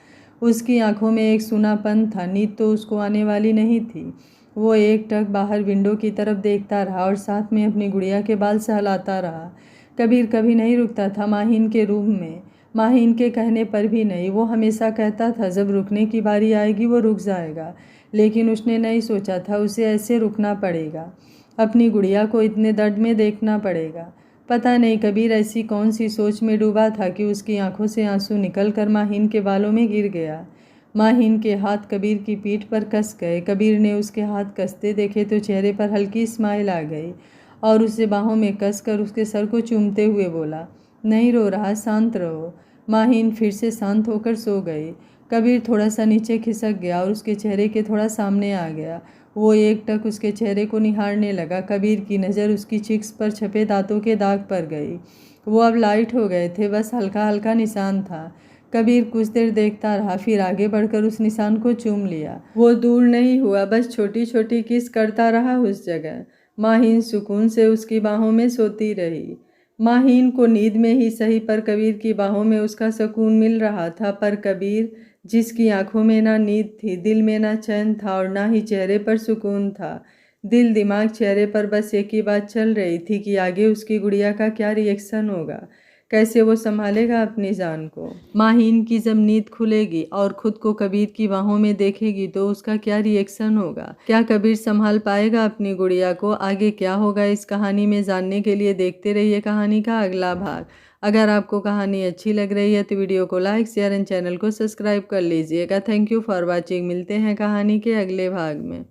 उसकी आंखों में एक सूनापन था। नींद तो उसको आने वाली नहीं थी। वो एकटक बाहर विंडो की तरफ देखता रहा और साथ में अपनी गुड़िया के बाल सहलाता रहा। कबीर कभी नहीं रुकता था माहीन के रूम में, माहीन के कहने पर भी नहीं। वो हमेशा कहता था जब रुकने की बारी आएगी वो रुक जाएगा, लेकिन उसने नहीं सोचा था उसे ऐसे रुकना पड़ेगा, अपनी गुड़िया को इतने दर्द में देखना पड़ेगा। पता नहीं कबीर ऐसी कौन सी सोच में डूबा था कि उसकी आंखों से आंसू निकलकर माहीन के बालों में गिर गया। माहीन के हाथ कबीर की पीठ पर कस गए। कबीर ने उसके हाथ कसते देखे तो चेहरे पर हल्की स्माइल आ गई और उसे बाहों में कसकर उसके सर को चूमते हुए बोला, नहीं रो रहा, शांत रहो। माहीन फिर से शांत होकर सो गई। कबीर थोड़ा सा नीचे खिसक गया और उसके चेहरे के थोड़ा सामने आ गया। वो एकटक उसके चेहरे को निहारने लगा। कबीर की नज़र उसकी चिक्स पर छपे दांतों के दाग पर गई। वो अब लाइट हो गए थे, बस हल्का हल्का निशान था। कबीर कुछ देर देखता रहा, फिर आगे बढ़कर उस निशान को चूम लिया। वो दूर नहीं हुआ, बस छोटी छोटी किस करता रहा उस जगह। माहीन सुकून से उसकी बाहों में सोती रही। माहीन को नींद में ही सही पर कबीर की बाहों में उसका सुकून मिल रहा था। पर कबीर, जिसकी आंखों में ना नींद थी, दिल में ना चैन था और ना ही चेहरे पर सुकून था। दिल दिमाग चेहरे पर बस एक ही बात चल रही थी कि आगे उसकी गुड़िया का क्या रिएक्शन होगा, कैसे वो संभालेगा अपनी जान को। माहीन की जब नींद खुलेगी और खुद को कबीर की बाहों में देखेगी तो उसका क्या रिएक्शन होगा, क्या कबीर संभाल पाएगा अपनी गुड़िया को? आगे क्या होगा इस कहानी में जानने के लिए देखते रहिए कहानी का अगला भाग। अगर आपको कहानी अच्छी लग रही है तो वीडियो को लाइक, शेयर एंड चैनल को सब्सक्राइब कर लीजिएगा। Thank you for watching. मिलते हैं कहानी के अगले भाग में।